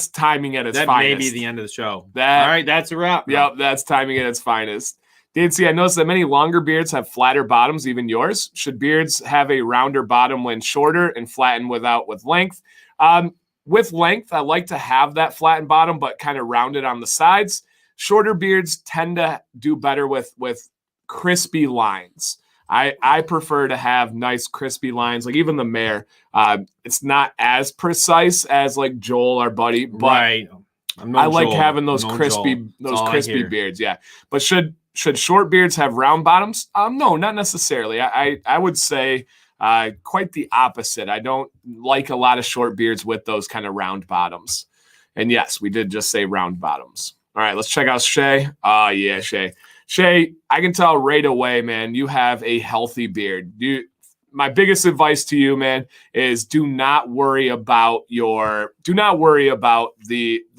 timing at its finest. That may be the end of the show. All right, that's a wrap. Yep, that's timing at its finest. Dancy, I noticed that many longer beards have flatter bottoms, even yours. Should beards have a rounder bottom when shorter and flatten with length? With length, I like to have that flattened bottom, but kind of rounded on the sides. Shorter beards tend to do better with crispy lines. I prefer to have nice crispy lines, like even the mare. It's not as precise as like Joel, our buddy, but right. I like having those crispy beards. Yeah, but should short beards have round bottoms? No, not necessarily. I would say quite the opposite. I don't like a lot of short beards with those kind of round bottoms. And yes, we did just say round bottoms. All right, let's check out Shay. Oh, yeah, Shay. Shay, I can tell right away, man, you have a healthy beard. My biggest advice to you, man, is do not worry about the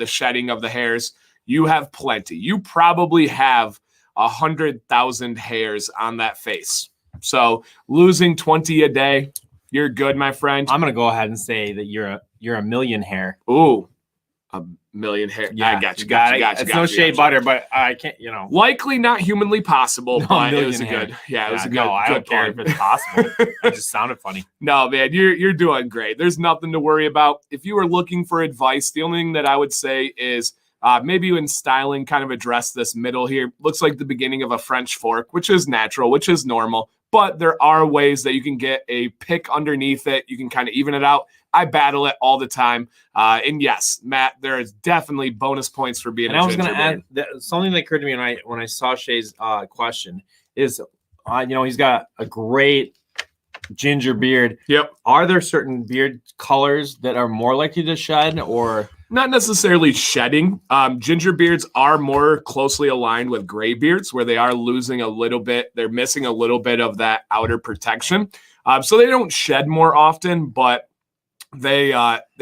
shedding of the hairs. You have plenty. You probably have 100,000 hairs on that face. So losing 20 a day, you're good, my friend. I'm gonna go ahead and say that you're a million hair. Ooh, a million hair. Yeah, I got you. It's no shea butter, but I can't. Likely not humanly possible, no, but it was a good. Yeah, it was a good. No, I don't care if it's possible. It just sounded funny. No, man, you're doing great. There's nothing to worry about. If you were looking for advice, the only thing that I would say is maybe in styling, kind of address this middle here. Looks like the beginning of a French fork, which is natural, which is normal. But there are ways that you can get a pick underneath it. You can kind of even it out. I battle it all the time. And yes, Matt, there is definitely bonus points for being. And I was going to add something that occurred to me when I saw Shay's question is, he's got a great ginger beard. Yep. Are there certain beard colors that are more likely to shed, or not necessarily shedding? Ginger beards are more closely aligned with gray beards, where they are losing a little bit. They're missing a little bit of that outer protection. So they don't shed more often, but they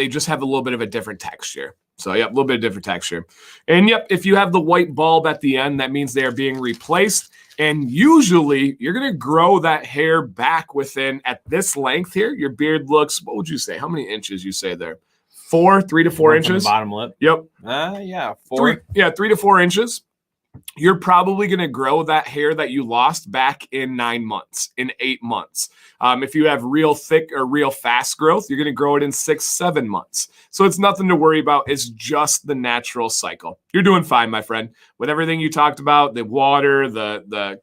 just have a little bit of a different texture. So, yep, a little bit of different texture. And, yep, if you have the white bulb at the end, that means they are being replaced. And usually you're going to grow that hair back within, at this length here, your beard looks, what would you say? How many inches you say there? 3 to 4 inches? Bottom lip. Yep. Yeah, 4. 3 to 4 inches. You're probably going to grow that hair that you lost back in 9 months, in 8 months. If you have real thick or real fast growth, you're going to grow it in 6-7 months. So it's nothing to worry about. It's just the natural cycle. You're doing fine, my friend. With everything you talked about, the water, the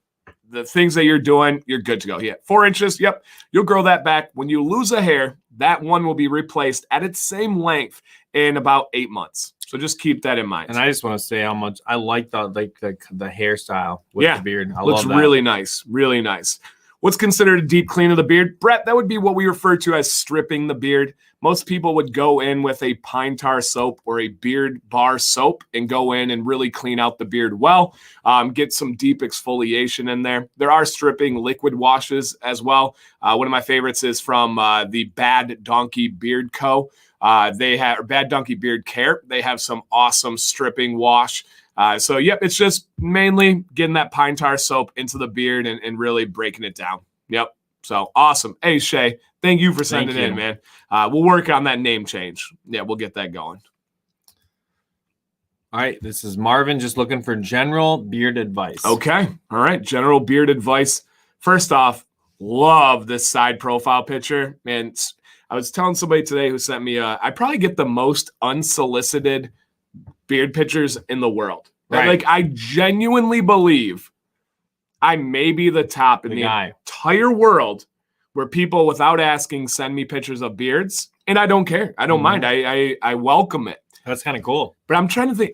things that you're doing, you're good to go. Yeah, 4 inches. Yep. You'll grow that back. When you lose a hair, that one will be replaced at its same length in about 8 months. So just keep that in mind. And I just want to say how much I like the hairstyle with the beard. I looks love that. Really nice. Really nice. What's considered a deep clean of the beard? Brett, that would be what we refer to as stripping the beard. Most people would go in with a pine tar soap or a beard bar soap and go in and really clean out the beard well, get some deep exfoliation in there. There are stripping liquid washes as well. One of my favorites is from the Bad Donkey Beard Co. They have Bad Donkey Beard Care. They have some awesome stripping wash. So, yep, it's just mainly getting that pine tar soap into the beard and really breaking it down. Yep. So, awesome. Hey, Shay, thank you for sending in, man. We'll work on that name change. Yeah, we'll get that going. All right. This is Marvin just looking for general beard advice. Okay. All right. General beard advice. First off, love this side profile picture. Man, I was telling somebody today who sent me, I probably get the most unsolicited beard pictures in the world. Right. Like, I genuinely believe I may be the top in the entire world where people, without asking, send me pictures of beards, and I don't care. I don't mind. I welcome it. That's kind of cool. But I'm trying to think.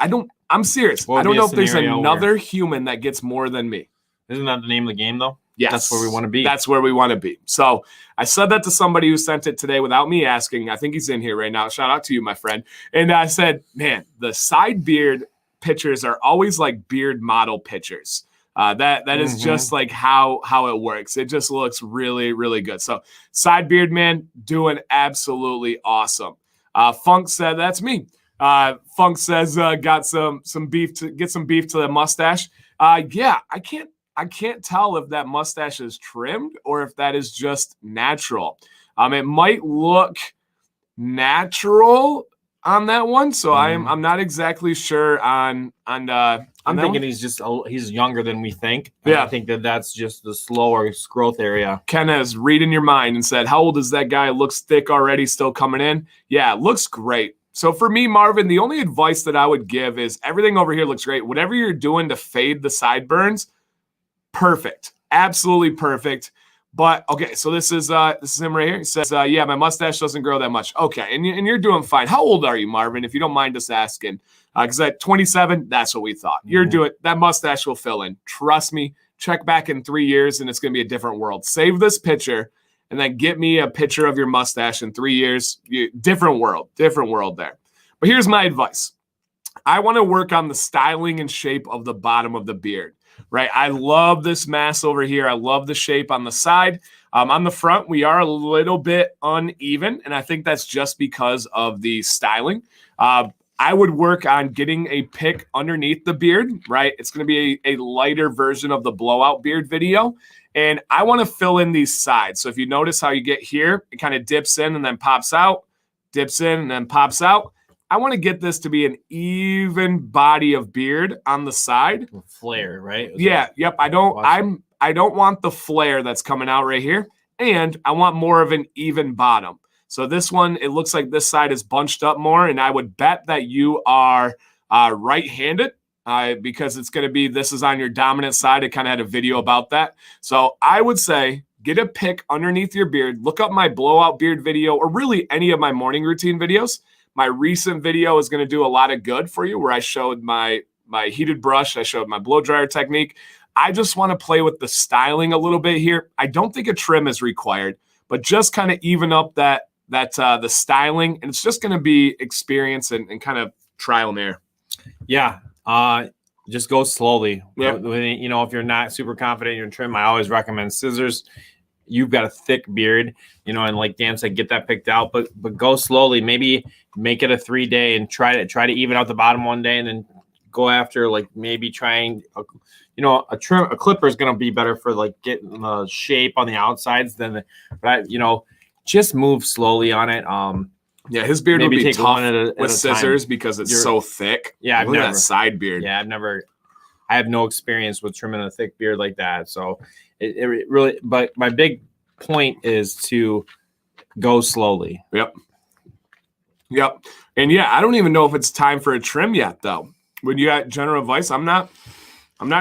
I'm serious. I don't know if there's another human that gets more than me. Isn't that the name of the game, though? Yes. That's where we want to be. That's where we want to be. So I said that to somebody who sent it today without me asking. I think he's in here right now. Shout out to you, my friend. And I said, man, the side beard pictures are always like beard model pictures. That is just like how it works. It just looks really, really good. So side beard, man, doing absolutely awesome. Funk said, that's me. Funk says, got some beef to get some beef to the mustache. Yeah, I can't tell if that mustache is trimmed or if that is just natural. It might look natural on that one, so I'm not exactly sure on I'm thinking he's younger than we think. Yeah, I think that's just the slower growth area. Ken has reading your mind and said, how old is that guy? Looks thick already, still coming in. Yeah, looks great. So for me, Marvin, the only advice that I would give is everything over here looks great. Whatever you're doing to fade the sideburns, perfect, absolutely perfect. But okay, so this is him right here. He says, yeah, my mustache doesn't grow that much. Okay, and you're doing fine. How old are you, Marvin, if you don't mind us asking? Because at 27, that's what we thought. You're doing, that mustache will fill in. Trust me, check back in 3 years and it's going to be a different world. Save this picture and then get me a picture of your mustache in 3 years. Different world there. But here's my advice. I want to work on the styling and shape of the bottom of the beard, right? I love this mass over here. I love the shape on the side. On the front, we are a little bit uneven, and I think that's just because of the styling. I would work on getting a pick underneath the beard, right? It's going to be a lighter version of the blowout beard video. And I want to fill in these sides. So if you notice how you get here, it kind of dips in and then pops out, dips in and then pops out. I want to get this to be an even body of beard on the side. Flare, right? Yeah, yep. I don't want the flare that's coming out right here. And I want more of an even bottom. So this one, it looks like this side is bunched up more, and I would bet that you are right-handed because it's going to be, this is on your dominant side. I kind of had a video about that. So I would say get a pick underneath your beard. Look up my blowout beard video or really any of my morning routine videos. My recent video is going to do a lot of good for you where I showed my heated brush. I showed my blow dryer technique. I just want to play with the styling a little bit here. I don't think a trim is required, but just kind of even up the styling, and it's just going to be experience and kind of trial and error. Yeah, just go slowly. Yep. You know, if you're not super confident in your trim, I always recommend scissors. You've got a thick beard, you know, and like Dan said, get that picked out, but go slowly. Maybe make it a 3-day and try to even out the bottom one day, and then go after like maybe trying. A clipper is going to be better for like getting the shape on the outsides but just move slowly on it. Yeah, his beard would be take tough one with scissors because it's so thick. Yeah, Look at that side beard. Yeah, I have no experience with trimming a thick beard like that. So it really, but my big point is to go slowly. Yep. And yeah, I don't even know if it's time for a trim yet, though. When you got general advice, I'm not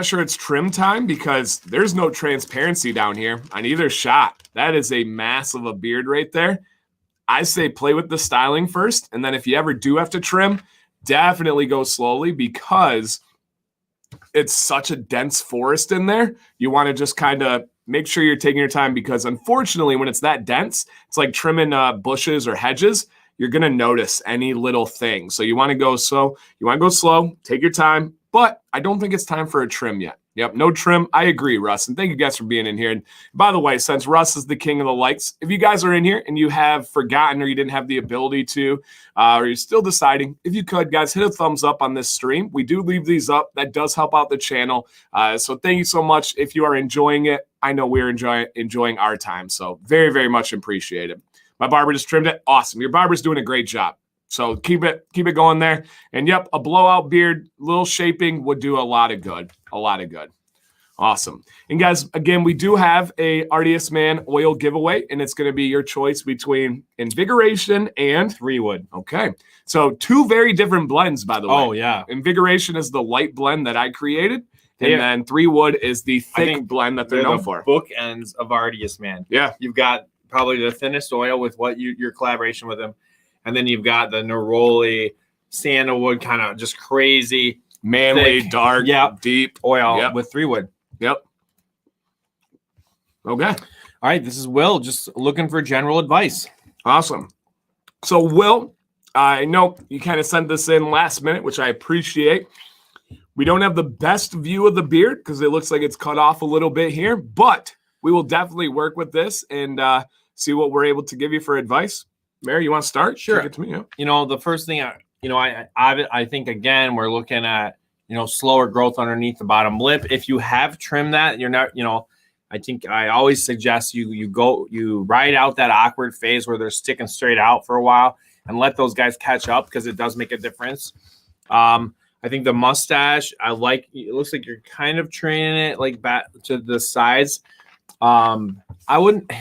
sure it's trim time because there's no transparency down here on either shot. That is a mass of a beard right there. I say play with the styling first, and then if you ever do have to trim, definitely go slowly because it's such a dense forest in there. You want to just kind of make sure you're taking your time because unfortunately, when it's that dense, it's like trimming bushes or hedges. You're going to notice any little thing. So you want to go slow. Take your time. But I don't think it's time for a trim yet. Yep, no trim. I agree, Russ. And thank you guys for being in here. And by the way, since Russ is the king of the likes, if you guys are in here and you have forgotten or you didn't have the ability to, or you're still deciding, if you could, guys, hit a thumbs up on this stream. We do leave these up. That does help out the channel. So thank you so much. If you are enjoying it, I know we're enjoying our time. So very, very much appreciated. My barber just trimmed it. Awesome. Your barber's doing a great job. So keep it going there. And yep, a blowout beard, little shaping would do a lot of good. Awesome. And guys, again, we do have a Artius Man oil giveaway, and it's going to be your choice between Invigoration and 3-wood. Okay. So 2 very different blends, by the way. Oh, yeah. Invigoration is the light blend that I created. And then 3-wood is the thick blend that they're known for. Bookends of Artius Man. Yeah. You've got probably the thinnest oil with your collaboration with him. And then you've got the neroli, sandalwood, kind of just crazy, manly, thick, dark, deep oil with 3-wood. Yep. Okay. All right. This is Will, just looking for general advice. Awesome. So, Will, I know you kind of sent this in last minute, which I appreciate. We don't have the best view of the beard because it looks like it's cut off a little bit here, but we will definitely work with this and see what we're able to give you for advice. Mary, you want to start? Sure. Take it to me. Yeah. You know, the first thing, I think, again, we're looking at, slower growth underneath the bottom lip. If you have trimmed that, you're not, I think I always suggest you ride out that awkward phase where they're sticking straight out for a while and let those guys catch up because it does make a difference. I think the mustache, it looks like you're kind of training it like back to the sides. I wouldn't,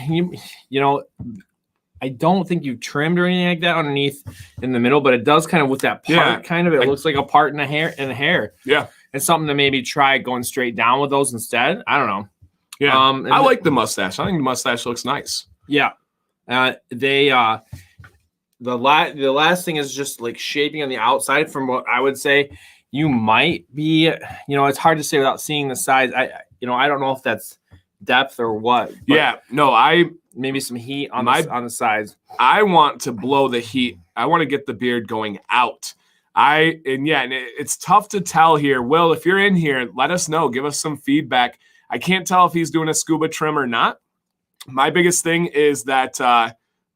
I don't think you trimmed or anything like that underneath in the middle, but it does kind of with that part, it looks like a part in the hair. Yeah. It's something to maybe try going straight down with those instead. I don't know. Yeah. I like the mustache. I think the mustache looks nice. Yeah. The last thing is just like shaping on the outside from what I would say you might be, it's hard to say without seeing the size. I don't know if that's depth or what. Yeah. No, maybe some heat on the sides. I want to blow the heat get the beard going out. And it's tough to tell here. Will, if you're in here, let us know. Give us some feedback. I can't tell if he's doing a scuba trim or not. My biggest thing is that,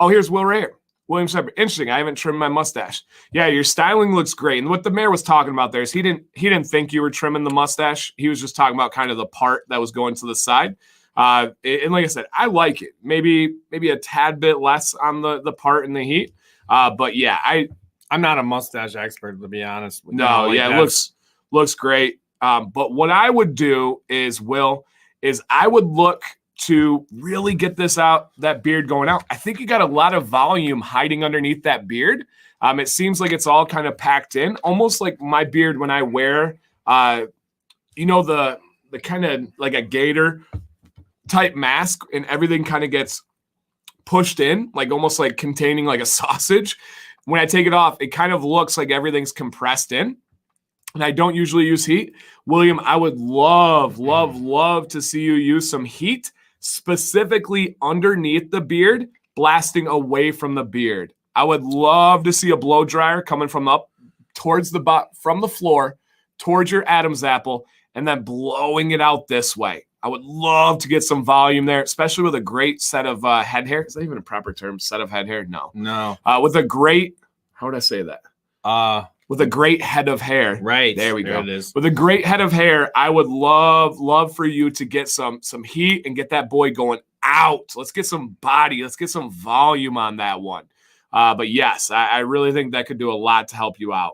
here's Will right here. William Shepard. Interesting. I haven't trimmed my mustache. Yeah, your styling looks great. And what the mayor was talking about there is he didn't think you were trimming the mustache. He was just talking about kind of the part that was going to the side. And like I said, I like it. Maybe a tad bit less on the part in the heat. But yeah, I'm not a mustache expert, to be honest. It looks great. But what I would do is I would look to really get that beard going out. I think you got a lot of volume hiding underneath that beard. It seems like it's all kind of packed in, almost like my beard when I wear, the kind of like a gator type mask, and everything kind of gets pushed in, like almost like containing like a sausage. When I take it off, it kind of looks like everything's compressed in. And I don't usually use heat. William, I would love to see you use some heat, specifically underneath the beard, blasting away from the beard. I would love to see a blow dryer coming from up towards from the floor towards your Adam's apple, and then blowing it out this way. I would love to get some volume there, especially with a great set of head hair. Is that even a proper term? Set of head hair? No. With a great, how would I say that? With a great head of hair. Right. There we go. It is. With a great head of hair, I would love for you to get some heat and get that boy going out. Let's get some body. Let's get some volume on that one. But yes, I really think that could do a lot to help you out.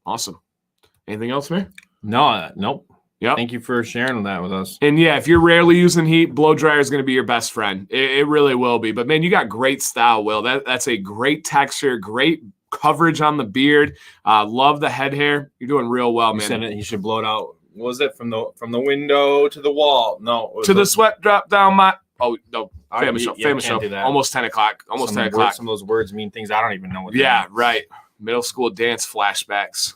Awesome. Anything else, man? No, nope. Yep. Thank you for sharing that with us. And yeah, if you're rarely using heat, blow dryer is going to be your best friend. It really will be. But man, you got great style, Will. That's a great texture, great coverage on the beard. Love the head hair. You're doing real well, man. You said it, he should blow it out. What was it from the window to the wall? No, to the sweat drop down my. Oh no, famous show. Do Almost 10 o'clock. Almost 10 o'clock. Some of those words mean things I don't even know what. Yeah, right. Middle school dance flashbacks.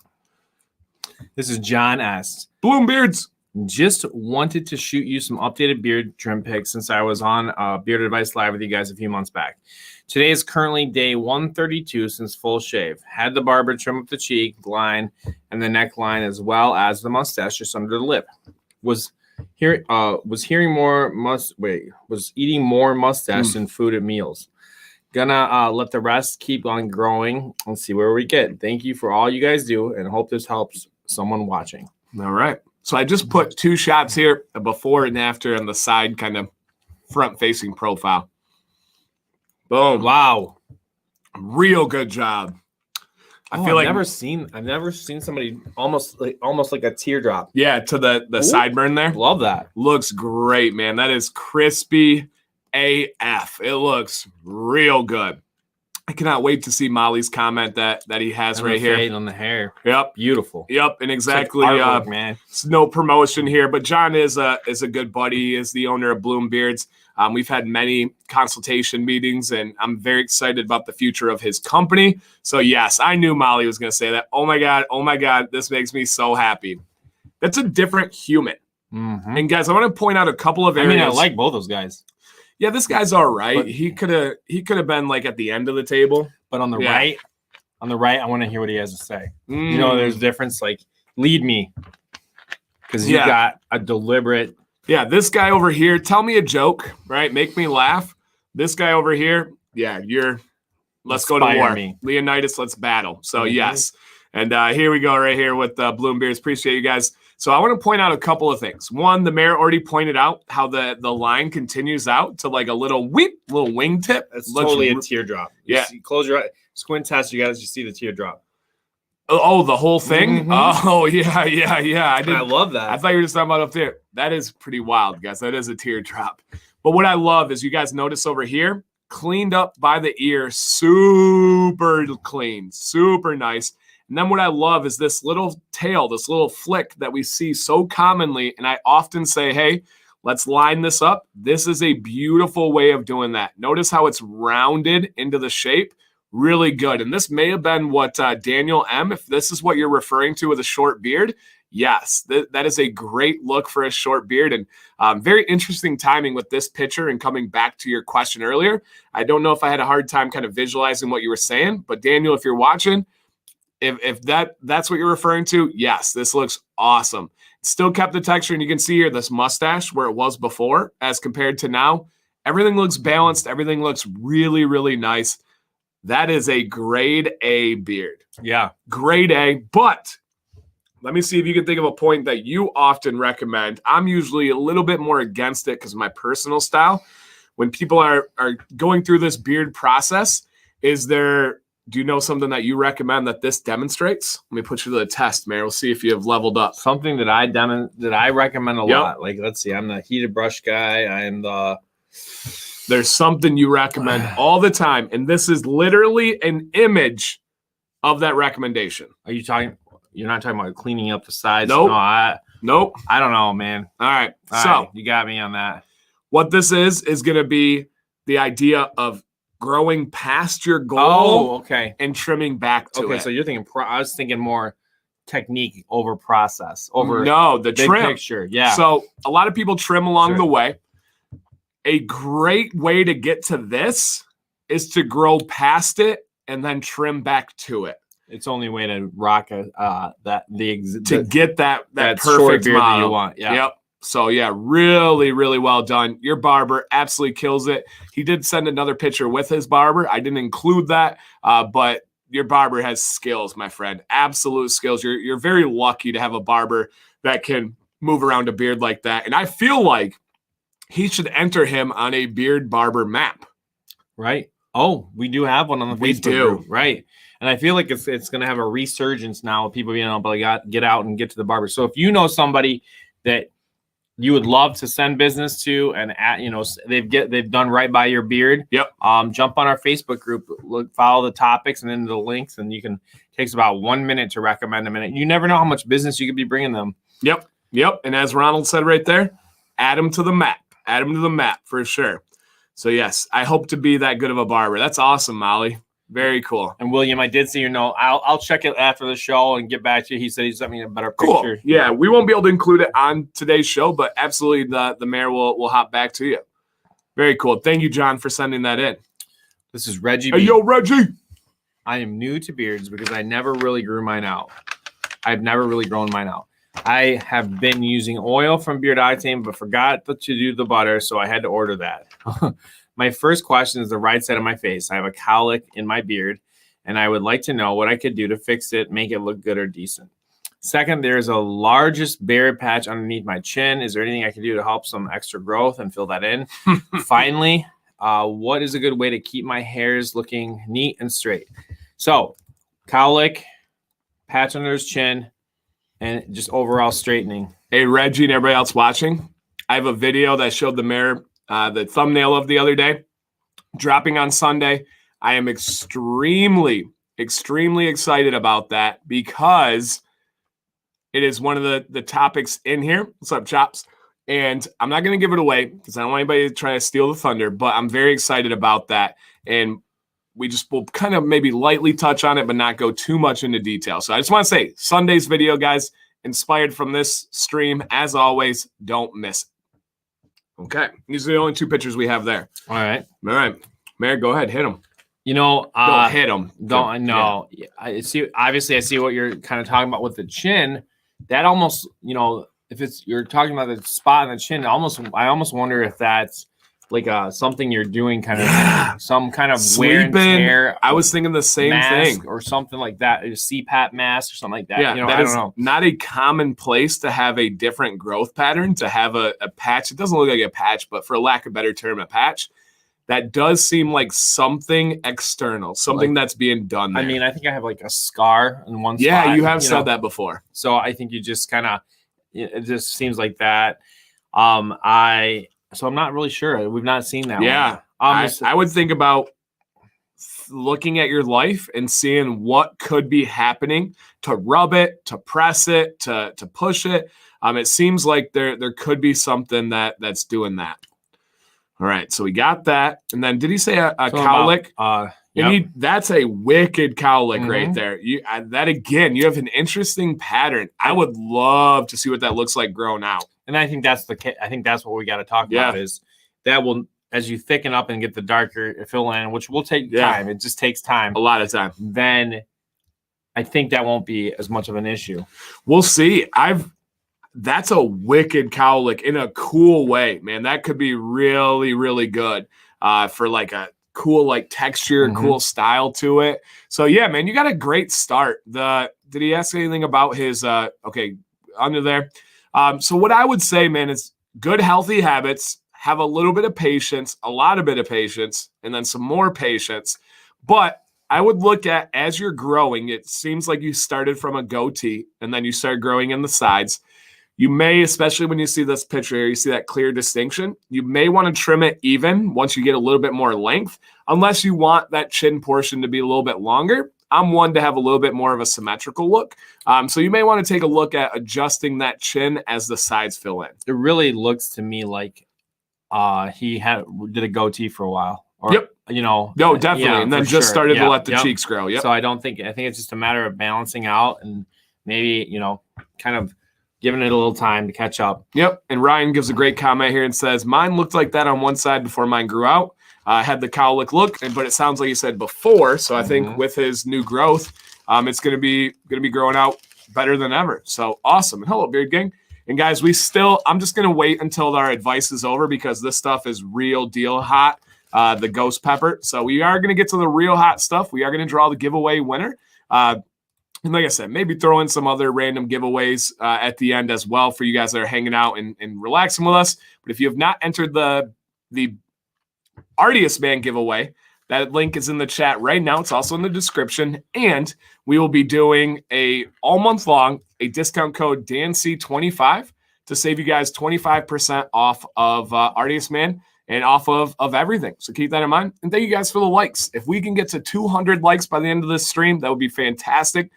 This is John S. Bloom beards. Just wanted to shoot you some updated beard trim pics since I was on Beard Advice Live with you guys a few months back. Today is currently day 132 since full shave. Had the barber trim up the cheek line and the neckline as well as the mustache just under the lip. Was eating more mustache than food at meals. Gonna let the rest keep on growing and see where we get. Thank you for all you guys do and hope this helps someone watching. All right. So I just put 2 shots here, a before and after on the side kind of front-facing profile. Boom. Wow. Real good job. I feel like I've never seen somebody almost like a teardrop. Yeah, to the sideburn there. Love that. Looks great, man. That is crispy AF. It looks real good. I cannot wait to see Molly's comment that he has and right here on the hair. Yep, beautiful. Yep, and exactly. Like artwork, man. It's no promotion here, but John is a good buddy. He is the owner of Bloom Beards. We've had many consultation meetings, and I'm very excited about the future of his company. So yes, I knew Molly was going to say that. Oh my god, this makes me so happy. That's a different human. Mm-hmm. And guys, I want to point out a couple of areas. I like both those guys. Yeah, this guy's all right. But he could have been like at the end of the table. But on the right, I want to hear what he has to say. You know, there's a difference. Like, lead me. Because you got a deliberate. Yeah, this guy over here, tell me a joke, right? Make me laugh. This guy over here, let's go to war. Leonidas, let's battle. So yes. And here we go right here with Bloom Beards. Appreciate you guys. So I want to point out a couple of things. One, the mayor already pointed out how the line continues out to like a little wingtip. It's totally a teardrop. Close your eyes. Squint test, you guys. You see the teardrop. Oh, the whole thing? Mm-hmm. Oh, yeah. I love that. I thought you were just talking about up there. That is pretty wild, guys. That is a teardrop. But what I love is you guys notice over here, cleaned up by the ear, super clean, super nice. And then what I love is this little tail, this little flick that we see so commonly. And I often say, hey, let's line this up. This is a beautiful way of doing that. Notice how it's rounded into the shape. Really good. And this may have been what Daniel M., if this is what you're referring to with a short beard, Yes, that is a great look for a short beard, and very interesting timing with this picture. And coming back to your question earlier, I don't know if I had a hard time kind of visualizing what you were saying, but Daniel, if you're watching, if that's what you're referring to, yes, this looks awesome. Still kept the texture, and you can see here this mustache where it was before as compared to now. Everything looks balanced. Everything looks really, really nice. That is a grade A beard. Yeah. Grade A, but let me see if you can think of a point that you often recommend. I'm usually a little bit more against it because of my personal style. When people are going through this beard process, do you know something that you recommend that this demonstrates? Let me put you to the test, Mayor. We'll see if you have leveled up. Something that I recommend a lot. Like, let's see, I'm the heated brush guy. I am the... There's something you recommend all the time, and this is literally an image of that recommendation. Are you talking... You're not talking about cleaning up the sides? Nope. No, nope. I don't know, man. All right. All right, you got me on that. What this is going to be the idea of growing past your goal. Oh, okay. And trimming back to it. Okay, so you're thinking, I was thinking more technique over process. Over no, the big trim. Picture. Yeah. So a lot of people trim along the way. A great way to get to this is to grow past it and then trim back to it. It's the only way to rock get that perfect beard model that you want. Yeah. Yep. So yeah, really, really well done. Your barber absolutely kills it. He did send another picture with his barber. I didn't include that, but your barber has skills, my friend. Absolute skills. You're very lucky to have a barber that can move around a beard like that. And I feel like he should enter him on a beard barber map. Right. Oh, we do have one on the Facebook group. Right. And I feel like it's going to have a resurgence now of people being able to get out and get to the barber. So if you know somebody that you would love to send business to, and they've done right by your beard. Yep. Jump on our Facebook group, follow the topics and then the links, and it takes about 1 minute to recommend them. And you never know how much business you could be bringing them. Yep. And as Ronald said right there, add them to the map. Add them to the map for sure. So yes, I hope to be that good of a barber. That's awesome, Molly. Very cool. And William, I did see your note. I'll check it after the show and get back to you. He said he sent me a better picture. Cool. Yeah, we won't be able to include it on today's show, but absolutely the mayor will hop back to you. Very cool. Thank you, John, for sending that in. This is Reggie. Hey, yo, Reggie. I am new to beards because I never really grew mine out. I've never really grown mine out. I have been using oil from Beard Octane, but forgot to do the butter, so I had to order that. My first question is the right side of my face. I have a cowlick in my beard, and I would like to know what I could do to fix it, make it look good or decent. Second, there's a largest beard patch underneath my chin. Is there anything I can do to help some extra growth and fill that in? Finally, what is a good way to keep my hairs looking neat and straight? So, cowlick, patch under his chin, and just overall straightening. Hey, Reggie and everybody else watching, I have a video that showed the mayor the thumbnail of the other day, dropping on Sunday. I am extremely, extremely excited about that because it is one of the topics in here. What's up, Chops? And I'm not going to give it away because I don't want anybody to try to steal the thunder, but I'm very excited about that. And we just will kind of maybe lightly touch on it, but not go too much into detail. So I just want to say Sunday's video, guys, inspired from this stream. As always, don't miss it. Okay, these are the only two pictures we have there. All right. Mayor, go ahead, hit them. Don't hit them. Don't no. Yeah. I see. Obviously, I see what you're kind of talking about with the chin. That almost, if you're talking about the spot on the chin, I almost wonder if that's like something you're doing, kind of some kind of wear and tear. I was thinking the same thing, or something like that, a CPAP mask or something like that. Yeah, I don't know. Not a common place to have a different growth pattern, to have a patch. It doesn't look like a patch, but for lack of a better term, a patch. That does seem like something external, something that's being done there. I mean, I think I have like a scar in one spot. Yeah, you have said that before. So I think you just kind of, it just seems like that. So I'm not really sure. We've not seen that. Yeah. I would think about looking at your life and seeing what could be happening to rub it, to press it, to push it. It seems like there could be something that's doing that. All right. So we got that. And then did he say a cowlick? And that's a wicked cowlick right there. That again, you have an interesting pattern. I would love to see what that looks like grown out. And I think that's what we got to talk about is that will, as you thicken up and get the darker fill in, which will take time. It just takes time. A lot of time. Then I think that won't be as much of an issue. We'll see. That's a wicked cowlick in a cool way, man. That could be really, really good for like a cool like texture, cool style to it. So yeah, man, you got a great start. Did he ask anything about his okay, under there? So what I would say, man, is good healthy habits, have a little bit of patience, a lot of bit of patience, and then some more patience. But I would look at as you're growing, it seems like you started from a goatee and then you start growing in the sides. You may, especially when you see this picture here, you see that clear distinction. You may want to trim it even once you get a little bit more length, unless you want that chin portion to be a little bit longer. I'm one to have a little bit more of a symmetrical look. So you may want to take a look at adjusting that chin as the sides fill in. It really looks to me like he did a goatee for a while. Or, No, definitely. And then just started to let the cheeks grow. So I think it's just a matter of balancing out and maybe, kind of giving it a little time to catch up. And Ryan gives a great comment here and says, mine looked like that on one side before mine grew out. Had the cowlick look, but it sounds like you said before. So I think with his new growth, it's going to be growing out better than ever. So awesome. And hello, Beard Gang. And guys, I'm just going to wait until our advice is over because this stuff is real deal hot, the ghost pepper. So we are going to get to the real hot stuff. We are going to draw the giveaway winner. And like I said, maybe throw in some other random giveaways at the end as well for you guys that are hanging out and relaxing with us. But if you have not entered the Artius Man giveaway, that link is in the chat right now. It's also in the description. And we will be doing all month long a discount code DANC25 to save you guys 25% off of Artius Man and off of everything. So keep that in mind. And thank you guys for the likes. If we can get to 200 likes by the end of this stream, that would be fantastic.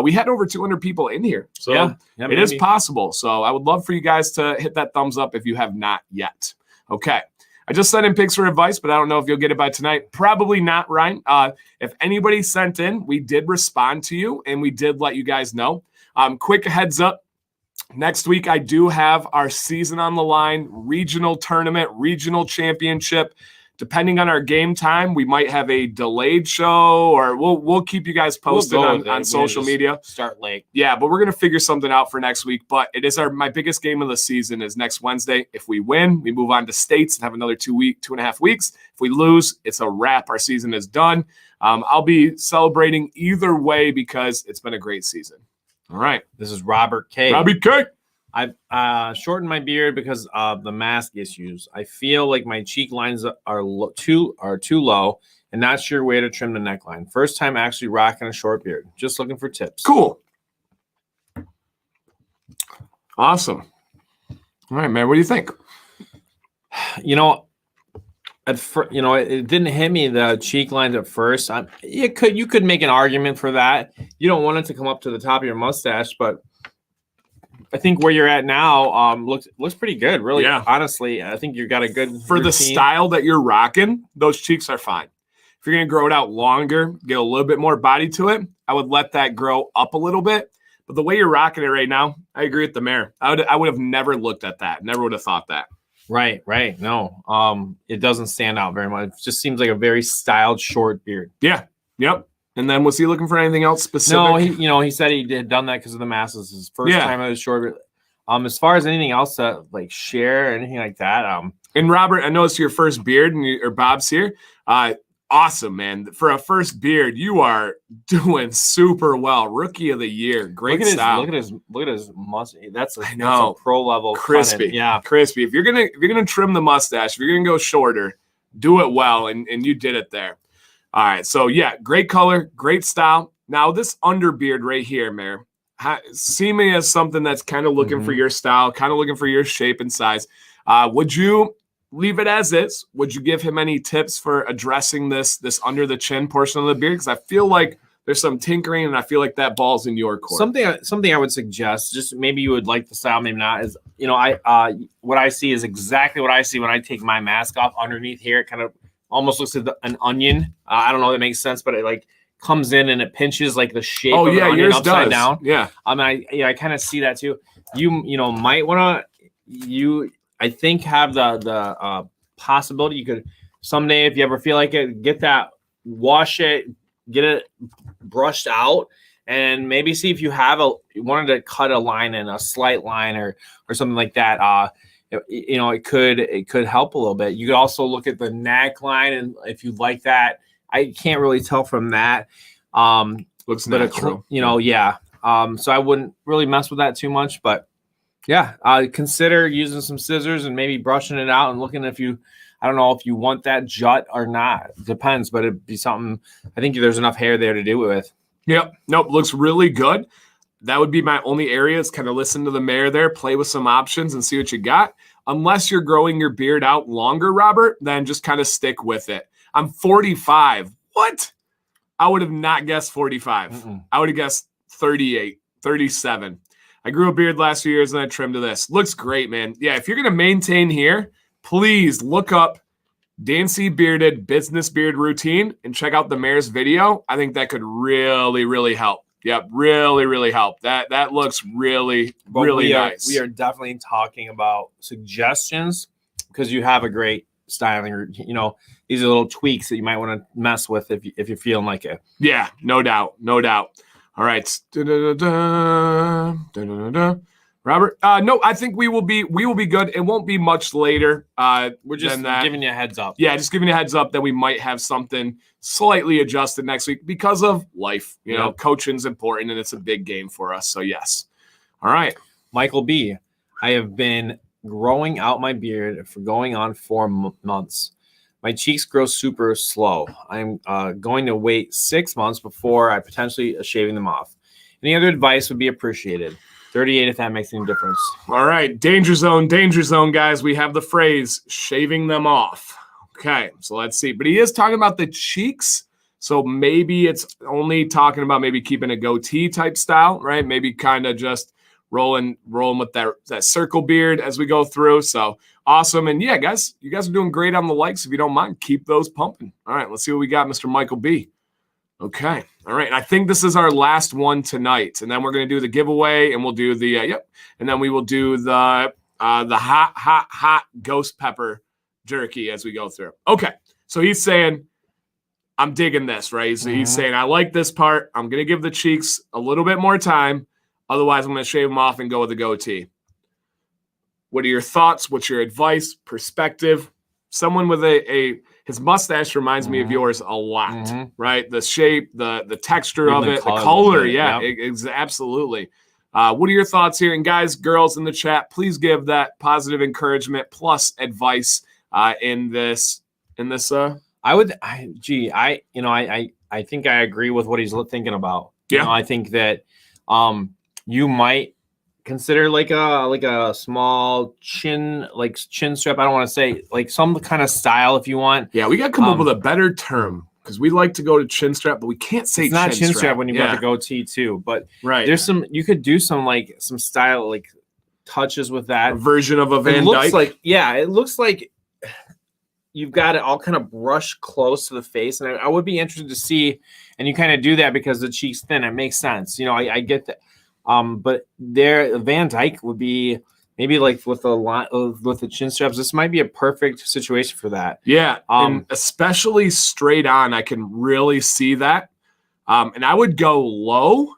We had over 200 people in here. So it is possible. So I would love for you guys to hit that thumbs up if you have not yet. Okay. I just sent in pics for advice, but I don't know if you'll get it by tonight. Probably not, Ryan. If anybody sent in, we did respond to you, and we did let you guys know. Quick heads up. Next week, I do have our season on the line, regional tournament, regional championship. Depending on our game time, we might have a delayed show, or we'll keep you guys posted on social media. Start late. Yeah, but we're going to figure something out for next week. But it is my biggest game of the season is next Wednesday. If we win, we move on to states and have another 2.5 weeks. If we lose, it's a wrap. Our season is done. I'll be celebrating either way because it's been a great season. All right. This is Robert K. Robbie K. I've shortened my beard because of the mask issues. I feel like my cheek lines are too low and not sure where to trim the neckline. First time actually rocking a short beard. Just looking for tips. Cool. Awesome. All right, man. What do you think? It didn't hit me the cheek lines at first. You could make an argument for that. You don't want it to come up to the top of your mustache, but I think where you're at now looks pretty good. Really, honestly, I think you've got a good for routine. The style that you're rocking. Those cheeks are fine. If you're gonna grow it out longer, get a little bit more body to it, I would let that grow up a little bit. But the way you're rocking it right now, I agree with the mayor. I would have never looked at that. Never would have thought that. Right. No, it doesn't stand out very much. It just seems like a very styled short beard. Yeah. Yep. And then was he looking for anything else specific? No, he said he had done that because of the masses. His first time of the short beard. As far as anything else to like share or anything like that. And Robert, I know it's your first beard or Bob's here. Awesome, man. For a first beard, you are doing super well. Rookie of the year. Great style. Look at his mustache. That's a pro level. Crispy. Yeah. Crispy. If you're gonna trim the mustache, if you're gonna go shorter, do it well. And you did it there. All right. So yeah, great color, great style. Now this underbeard right here, Mayor, see me as something that's kind of looking for your style, kind of looking for your shape and size. Would you leave it as is? Would you give him any tips for addressing this under the chin portion of the beard? Because I feel like there's some tinkering, and I feel like that ball's in your court. Something I would suggest, just maybe you would like the style, maybe not, is what I see is exactly what I see when I take my mask off underneath here. It kind of almost looks like an onion. I don't know if that makes sense, but it like comes in and it pinches like the shape of an onion yours upside does. down. Yeah. I kind of see that too. You might want to I think have the possibility you could someday, if you ever feel like it, get that, wash it, get it brushed out, and maybe see if you wanted to cut a line in, a slight line or something like that. It could help a little bit. You could also look at the neckline, and if you like that, I can't really tell from that. Looks natural. So I wouldn't really mess with that too much, but yeah, consider using some scissors and maybe brushing it out and looking I don't know if you want that jut or not. Depends, but it'd be something. I think there's enough hair there to do it with. Yep. Nope. Looks really good. That would be my only area is kind of listen to the mare there, play with some options and see what you got. Unless you're growing your beard out longer, Robert, then just kind of stick with it. I'm 45. What? I would have not guessed 45. Mm-mm. I would have guessed 38, 37. I grew a beard last few years and I trimmed to this. Looks great, man. Yeah, if you're going to maintain here, please look up Dancy Bearded Business Beard Routine and check out the mare's video. I think that could really, really help. Yep, really, really help. That looks really, really nice. We are definitely talking about suggestions because you have a great styling. These are little tweaks that you might want to mess with if you're feeling like it. Yeah, no doubt. All right. Robert, no, I think we will be good. It won't be much later. We're just giving you a heads up. Yeah, just giving you a heads up that we might have something slightly adjusted next week because of life. Coaching's important and it's a big game for us. So yes. All right. Michael B. I have been growing out my beard for going on 4 months. My cheeks grow super slow. I'm going to wait 6 months before I potentially shaving them off. Any other advice would be appreciated. 38 if that makes any difference. All right. Danger zone, guys. We have the phrase shaving them off. Okay, so let's see. But he is talking about the cheeks. So maybe it's only talking about maybe keeping a goatee type style, right? Maybe kind of just rolling with that circle beard as we go through. So awesome. And yeah, guys, you guys are doing great on the likes. If you don't mind, keep those pumping. All right, let's see what we got, Mr. Michael B. Okay. All right. And I think this is our last one tonight. And then we're going to do the giveaway and we'll do the, And then we will do the hot ghost pepper jerky as we go through. Okay. So he's saying, I'm digging this, right? He's saying, I like this part. I'm going to give the cheeks a little bit more time. Otherwise, I'm going to shave them off and go with the goatee. What are your thoughts? What's your advice, perspective? Someone with his mustache reminds me of yours a lot, right? The shape, the texture of it, the color. Yeah, absolutely. What are your thoughts here? And guys, girls in the chat, please give that positive encouragement plus advice in this. I think I agree with what he's thinking about. Yeah. I think that you might consider like a small chin strap. I don't want to say like some kind of style if you want. Yeah, we got to come up with a better term because we like to go to chin strap, but we can't say it's not chin strap when you got the goatee too. But right, there's you could do some style like touches with that a version of a Van Dyke. It looks like you've got it all kind of brushed close to the face, and I would be interested to see. And you kind of do that because the cheek's thin. It makes sense. I get that. But Van Dyke would be maybe like with the chin straps. This might be a perfect situation for that. Yeah, and especially straight on, I can really see that. And I would go low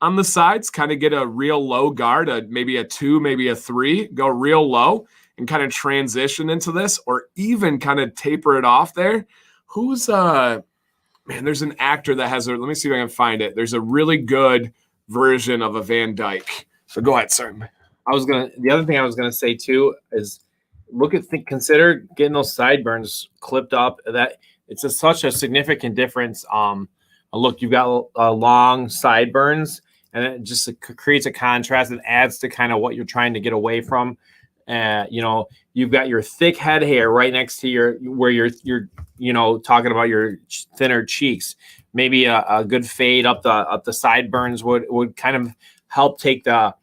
on the sides, kind of get a real low guard, maybe a 2, maybe a 3, go real low and kind of transition into this, or even kind of taper it off there. Who's there's an actor that has let me see if I can find it. There's a really good version of a Van Dyke. So go ahead, sir. The other thing I was gonna say too is consider getting those sideburns clipped up. That it's such a significant difference. Look, you've got long sideburns, and it just creates a contrast and adds to kind of what you're trying to get away from. You've got your thick head hair right next to where you're talking about your thinner cheeks. Maybe a good fade up the sideburns would kind of help take at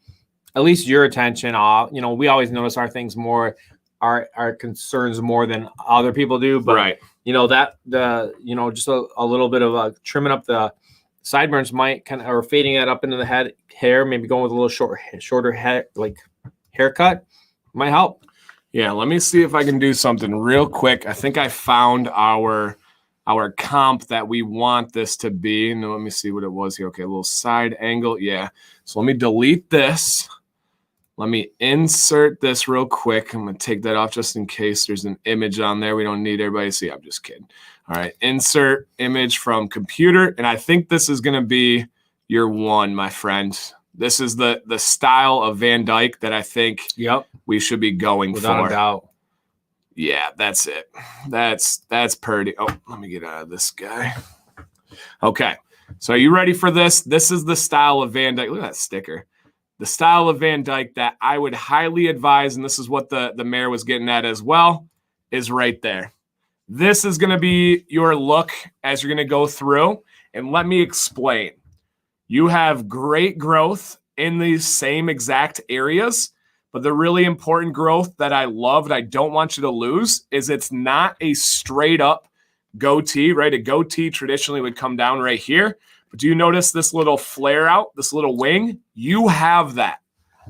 least your attention off. We always notice our things more our concerns more than other people do. But just a little bit of trimming up the sideburns might or fading that up into the hair, maybe going with a little shorter hair, like haircut might help. Yeah, let me see if I can do something real quick. I think I found our comp that we want this to be. And let me see what it was here. Okay, a little side angle. Yeah. So let me delete this. Let me insert this real quick. I'm going to take that off just in case there's an image on there. We don't need everybody to see. I'm just kidding. All right. Insert image from computer. And I think this is going to be your one, my friend. This is the style of Van Dyke that I think we should be going without for. A doubt. Yeah, that's it. That's pretty. Oh, let me get out of this guy. Okay. So are you ready for this? This is the style of Van Dyke. Look at that sticker. The style of Van Dyke that I would highly advise, and this is what the mayor was getting at as well, is right there. This is going to be your look as you're going to go through. And let me explain. You have great growth in these same exact areas, but the really important growth that I love and I don't want you to lose is it's not a straight up goatee, right? A goatee traditionally would come down right here. But do you notice this little flare out, this little wing? You have that.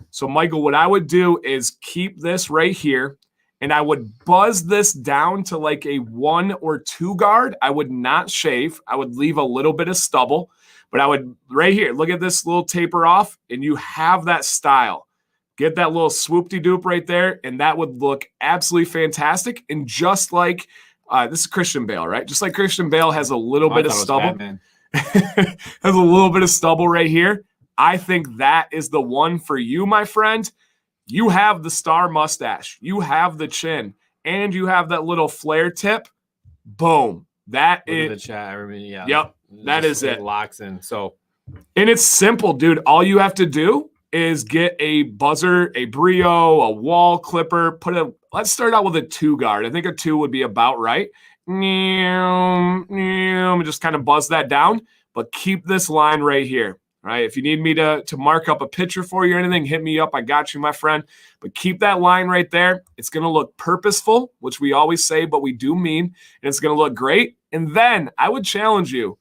So, Michael, what I would do is keep this right here, and I would buzz this down to like a 1 or 2 guard. I would not shave. I would leave a little bit of stubble, but I would right here, look at this little taper off, and you have that style. Get that little swoop-de-doop right there, and that would look absolutely fantastic. And just like this is Christian Bale, right? Just like Christian Bale has a little bit of stubble. Has a little bit of stubble right here. I think that is the one for you, my friend. You have the star mustache. You have the chin. And you have that little flare tip. Boom. That is the chat. Everybody, yeah. Yep. That is it. Locks in. So, and it's simple, dude. All you have to do is get a buzzer, a brio, a wall clipper. Let's start out with a 2 guard. I think a 2 would be about right. Just kind of buzz that down, but keep this line right here. Right? If you need me to mark up a picture for you or anything, hit me up. I got you, my friend. But keep that line right there. It's going to look purposeful, which we always say, but we do mean, and it's going to look great. And then I would challenge you.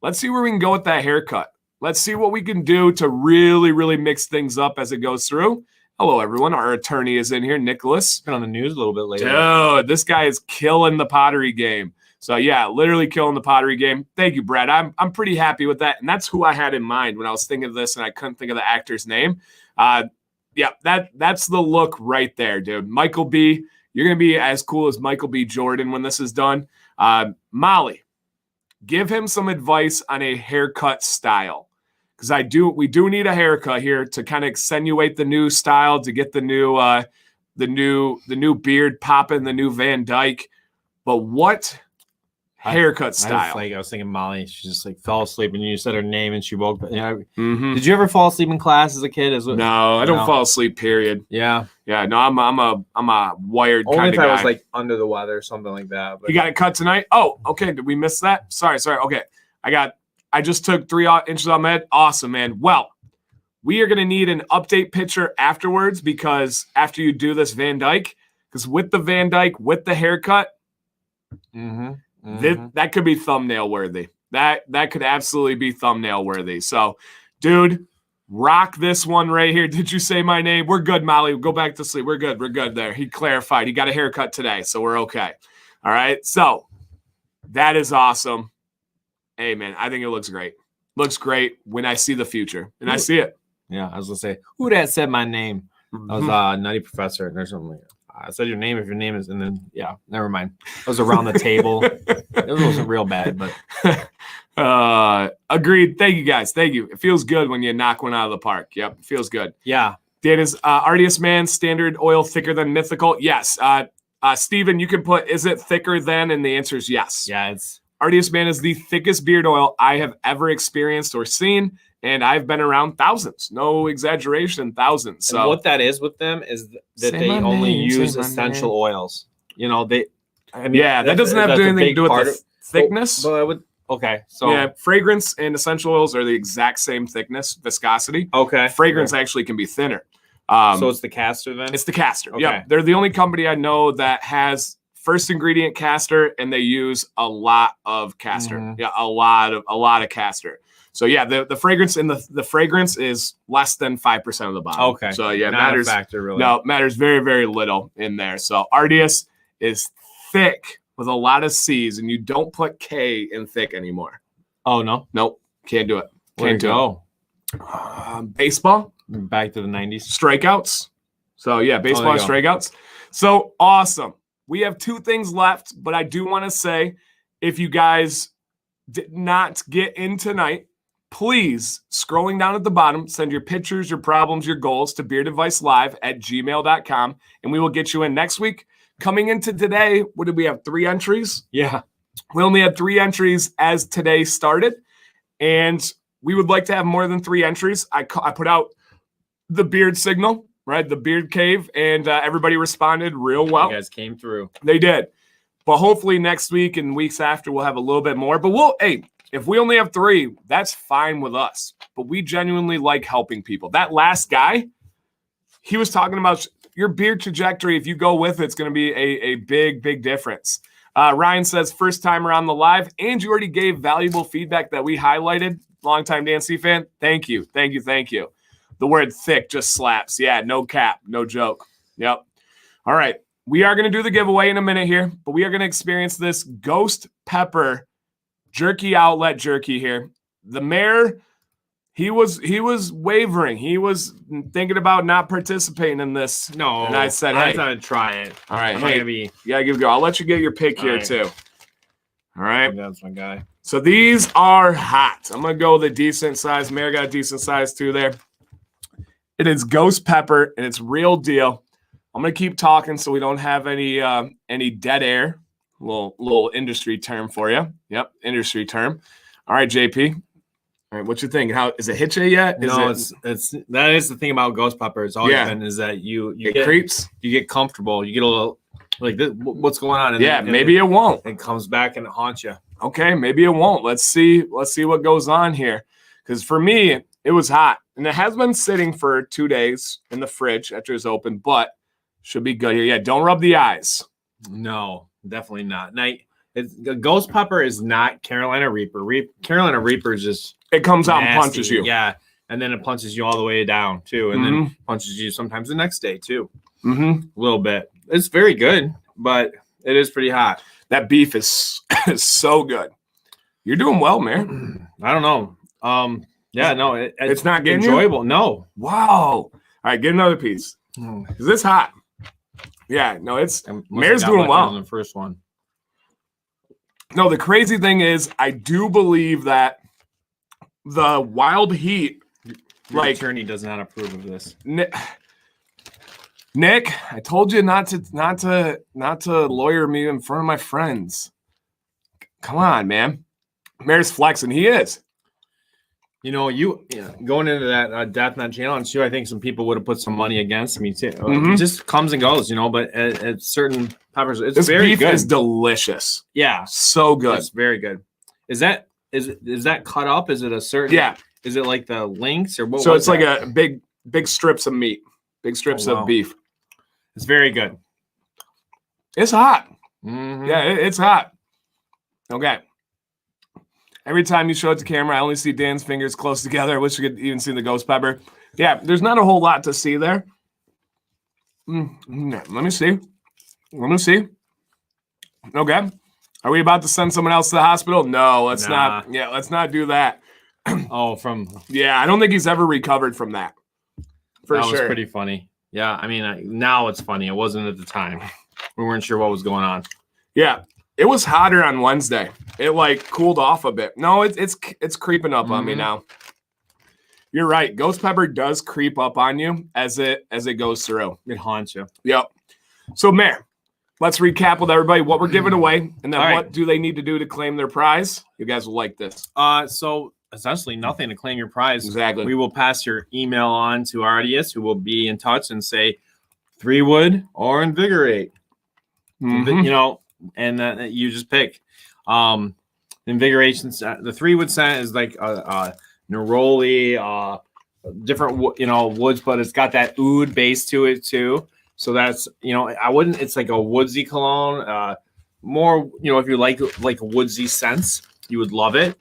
Let's see where we can go with that haircut. Let's see what we can do to really, really mix things up as it goes through. Hello, everyone. Our attorney is in here, Nicholas. Been on the news a little bit later. Dude, this guy is killing the pottery game. So, yeah, literally killing the pottery game. Thank you, Brad. I'm pretty happy with that. And that's who I had in mind when I was thinking of this and I couldn't think of the actor's name. That's the look right there, dude. Michael B., you're going to be as cool as Michael B. Jordan when this is done. Molly, give him some advice on a haircut style. Because we do need a haircut here to kind of accentuate the new style, to get the new beard popping, the new Van Dyke. But what haircut style? I was thinking Molly. She just fell asleep, and you said her name, and she woke. Mm-hmm. Did you ever fall asleep in class as a kid? No, I don't fall asleep. Period. Yeah. No, I'm a wired only kind of guy. Only if I was under the weather or something like that. But. You got it cut tonight? Oh, okay. Did we miss that? Sorry. Okay, I just took 3 inches on my head. Awesome, man. Well, we are going to need an update picture afterwards because after you do this Van Dyke, because with the Van Dyke, with the haircut, that could be thumbnail worthy. That could absolutely be thumbnail worthy. So, dude, rock this one right here. Did you say my name? We're good, Molly. Go back to sleep. We're good. We're good there. He clarified. He got a haircut today, so we're okay. All right. So that is awesome. Hey, man, I think it looks great. Looks great when I see the future, and I see it. Yeah, I was going to say, who that said my name? I was Nutty Professor, and there's something like that. I said your name if your name is, and then, yeah, never mind. It was around the table. It wasn't real bad, but. Agreed. Thank you, guys. Thank you. It feels good when you knock one out of the park. Yep, it feels good. Yeah. Dan is Artius Man, standard oil thicker than mythical? Yes. Steven, you can put, is it thicker than? And the answer is yes. Yeah, it's. Artius Man is the thickest beard oil I have ever experienced or seen, and I've been around thousands. No exaggeration, thousands. So and what that is with them is that they only use essential oils. You know, that doesn't have anything to do with the thickness. But I would. Okay, so yeah, fragrance and essential oils are the exact same thickness, viscosity. Okay, fragrance actually can be thinner. So it's the castor then? It's the castor. Okay. Yep. They're the only company I know that has first ingredient castor, and they use a lot of castor. Mhm. Yeah, a lot of castor. So yeah, the fragrance and the fragrance is less than 5% of the bottle. Okay. So yeah, Not matters. a factor really. No, matters very, very little in there. So Artius is thick with a lot of C's, and you don't put K in thick anymore. Oh no, nope, can't do it. Can't do it. Baseball. Back to the 90s. Strikeouts. So yeah, baseball and go. strikeouts. So awesome. We have 2 things left, but I do want to say, if you guys did not get in tonight, please, scrolling down at the bottom, send your pictures, your problems, your goals to beardadvicelive@gmail.com, and we will get you in next week. Coming into today, what did we have? 3 entries? Yeah. We only had 3 entries as today started, and we would like to have more than 3 entries. I put out the beard signal, right? The beard cave, and everybody responded real well. You guys came through. They did. But hopefully next week and weeks after, we'll have a little bit more. But if we only have 3, that's fine with us. But we genuinely like helping people. That last guy, he was talking about your beard trajectory. If you go with it, it's going to be a big, big difference. Ryan says, first time around the live, and you already gave valuable feedback that we highlighted. Longtime Dan C fan. Thank you. Thank you. Thank you. The word thick just slaps. Yeah, no cap, no joke. Yep. All right. We are going to do the giveaway in a minute here, but we are going to experience this ghost pepper jerky outlet jerky here. The mayor, he was wavering. He was thinking about not participating in this. No. And I said, hey. I thought I'd try it. All right. I'm Hey, gonna be... you got to give it a go. I'll let you get your pick here right. too. All right. That's my guy. So these are hot. I'm going to go with a decent size. Mayor got a decent size too there. It is ghost pepper, and it's real deal. I'm going to keep talking so we don't have any dead air. Little industry term for you. Yep, industry term. All right, JP. All right, what you think? How is it hit you yet? It's that is the thing about ghost pepper. It's always been is that you get creeps. You get comfortable. You get a little like this, what's going on? And maybe it won't. It comes back and it haunts you. Okay, maybe it won't. Let's see what goes on here. Because for me, it was hot, and it has been sitting for 2 days in the fridge after it's open, but should be good here. Yeah, don't rub the eyes. No, definitely not. Now, ghost pepper is not Carolina Reaper. Carolina Reaper is just it comes out nasty. and punches you. Yeah, and then it punches you all the way down too, and then punches you sometimes the next day too. A little bit. It's very good, but it is pretty hot. That beef is so good. You're doing well, man. I don't know. Yeah, no, it's not getting enjoyable. You? No. Wow. All right, get another piece. Is this hot? Yeah, no, it's Mayor's doing well. On the first one. No, the crazy thing is, I do believe that the wild heat, Your attorney does not approve of this. Nick, I told you not to lawyer me in front of my friends. Come on, man. Mayor's flexing. He is. You know, going into that Death Nut challenge too, I think some people would have put some money against me too. It just comes and goes, you know. But at certain peppers, it's very beef good. Is delicious. Yeah, so good. It's very good. Is that cut up? Is it a certain? Yeah. Is it like the links or what? So it's like a big strips of meat, big strips of beef. It's very good. It's hot. Yeah, it's hot. Okay. Every time you show it to camera, I only see Dan's fingers close together. I wish you could even see the ghost pepper. Yeah, there's not a whole lot to see there. Let me see. Okay. Are we about to send someone else to the hospital? No, let's not. Yeah, let's not do that. Yeah, I don't think he's ever recovered from that. That was pretty funny. Yeah, I mean, now it's funny. It wasn't at the time. We weren't sure what was going on. Yeah. It was hotter on Wednesday. It cooled off a bit. No, it's creeping up on me now. You're right. Ghost pepper does creep up on you as it goes through. It haunts you. Yep. So, Mayor, let's recap with everybody what we're giving away, and then what do they need to do to claim their prize? You guys will like this. So essentially nothing to claim your prize. Exactly. We will pass your email on to Artius, who will be in touch and say 3 wood or invigorate. You know. And you just pick invigoration. The 3 wood scent is like a neroli, different woods, but it's got that oud base to it too. So that's I wouldn't. It's like a woodsy cologne. More if you like a woodsy sense, you would love it.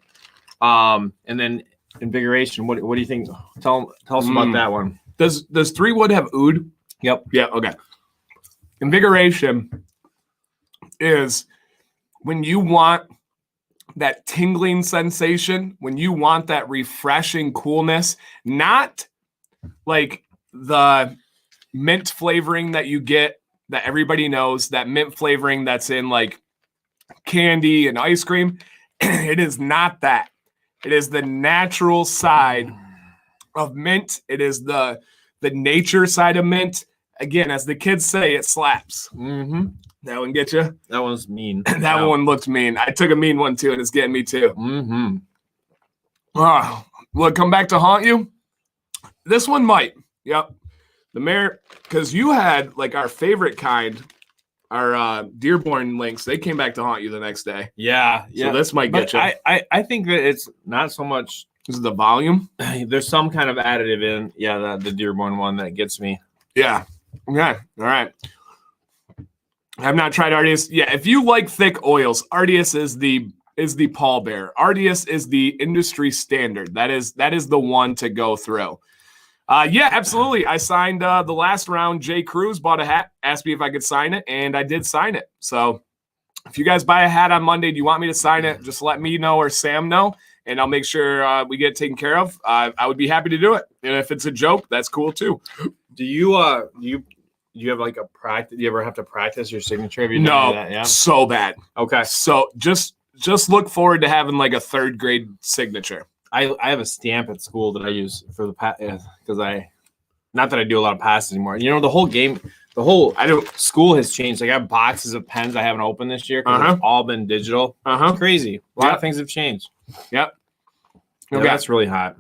And then invigoration. What do you think? Tell us about that one. Does 3 Wood have oud? Yep. Yeah. Okay. Invigoration is when you want that tingling sensation, when you want that refreshing coolness, not like the mint flavoring that you get that everybody knows, that mint flavoring that's in like candy and ice cream. It is not that. It is the natural side of mint. It is the nature side of mint. Again, as the kids say, it slaps. Mm-hmm. That one get you? That one's mean. That one looked mean. I took a mean one too, and it's getting me too. Mm-hmm. Will it come back to haunt you? This one might. Yep. The mare, because you had like our favorite kind, our Dearborn links. They came back to haunt you the next day. Yeah. So this might get you. I think that it's not so much. This is the volume. There's some kind of additive in. Yeah, the Dearborn one that gets me. Yeah. Okay. All right. I have not tried Artius. Yeah, if you like thick oils, Artius is the pallbearer. Artius is the industry standard. That is the one to go through. Yeah, absolutely. I signed the last round. Jay Cruz bought a hat, asked me if I could sign it, and I did sign it. So if you guys buy a hat on Monday, do you want me to sign it? Just let me know or Sam know, and I'll make sure we get it taken care of. I would be happy to do it. And if it's a joke, that's cool too. Do you have like a practice? Do you ever have to practice your signature? Have you no, done that? Yeah. So bad. Okay. So just look forward to having like a 3rd grade signature. I have a stamp at school that I use for the pass because not that I do a lot of passes anymore. The whole game, school has changed. Like I have boxes of pens I haven't opened this year because it's all been digital. It's crazy. A lot of things have changed. Yep. Okay. That's really hot.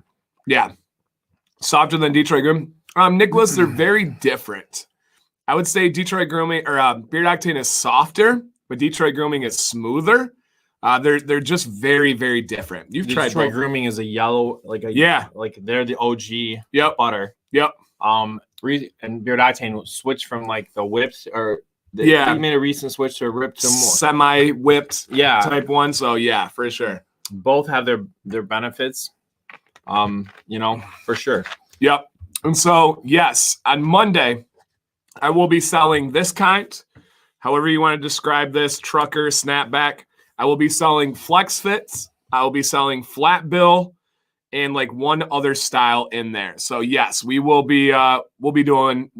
Yeah. Softer than Detroit Groom. Nicholas, they're very different. I would say Detroit Grooming or Beard Octane is softer, but Detroit Grooming is smoother. They're just very, very different. You've tried Detroit Grooming is a yellow, like they're the OG butter. Yep. And Beard Octane switched from like the whips he made a recent switch to a ripped to more semi-whipped type one. So yeah, for sure. Both have their benefits. For sure. Yep. And so yes, on Monday, I will be selling this kind, however you want to describe this, trucker, snapback. I will be selling flex fits. I will be selling flat bill and like one other style in there. So yes, we will be doing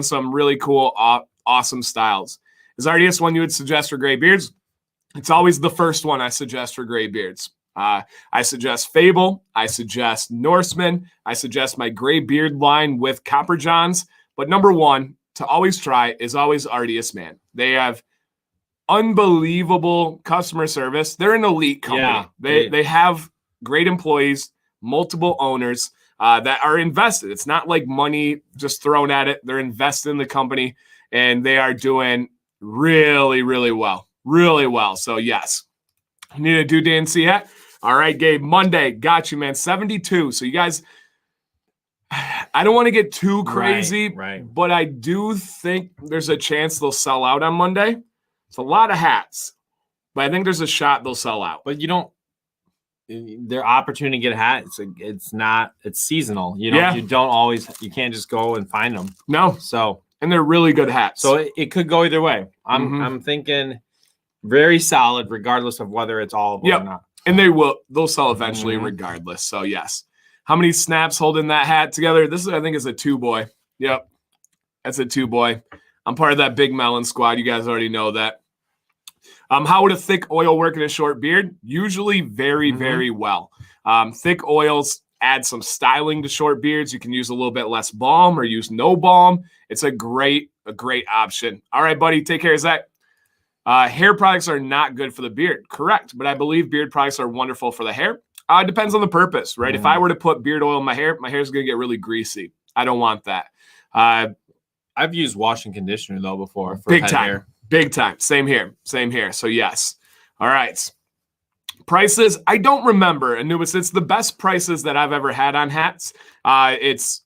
some really cool, awesome styles. Is Artius one you would suggest for gray beards? It's always the first one I suggest for gray beards. I suggest Fable. I suggest Norseman. I suggest my gray beard line with Copper Johns. But number one to always try is always Artius Man. They have unbelievable customer service. They're an elite company. Yeah, they have great employees, multiple owners that are invested. It's not like money just thrown at it. They're invested in the company, and they are doing really, really well. Really well. So, yes. You need a Do DNC hat? All right, Gabe. Monday. Got you, man. 72. So, you guys, I don't want to get too crazy, right. But I do think there's a chance they'll sell out on Monday. It's a lot of hats, but I think there's a shot they'll sell out. But their opportunity to get a hat, it's seasonal. You can't just go and find them. No. So, and they're really good hats. So it could go either way. I'm thinking very solid, regardless of whether it's all of them or not. And they'll sell eventually regardless. So yes. How many snaps holding that hat together? This I think is a 2-boy. Yep. That's a 2-boy. I'm part of that Big Melon squad. You guys already know that. How would a thick oil work in a short beard? Usually very, very well. Thick oils add some styling to short beards. You can use a little bit less balm or use no balm. It's a great option. All right, buddy. Take care, Zach. Hair products are not good for the beard. Correct. But I believe beard products are wonderful for the hair. It depends on the purpose, right? If I were to put beard oil in my hair is going to get really greasy. I don't want that. I've used wash and conditioner, though, before. For big time. Hair. Big time. Same here. So, yes. All right. Prices, I don't remember, Anubis. It's the best prices that I've ever had on hats. It's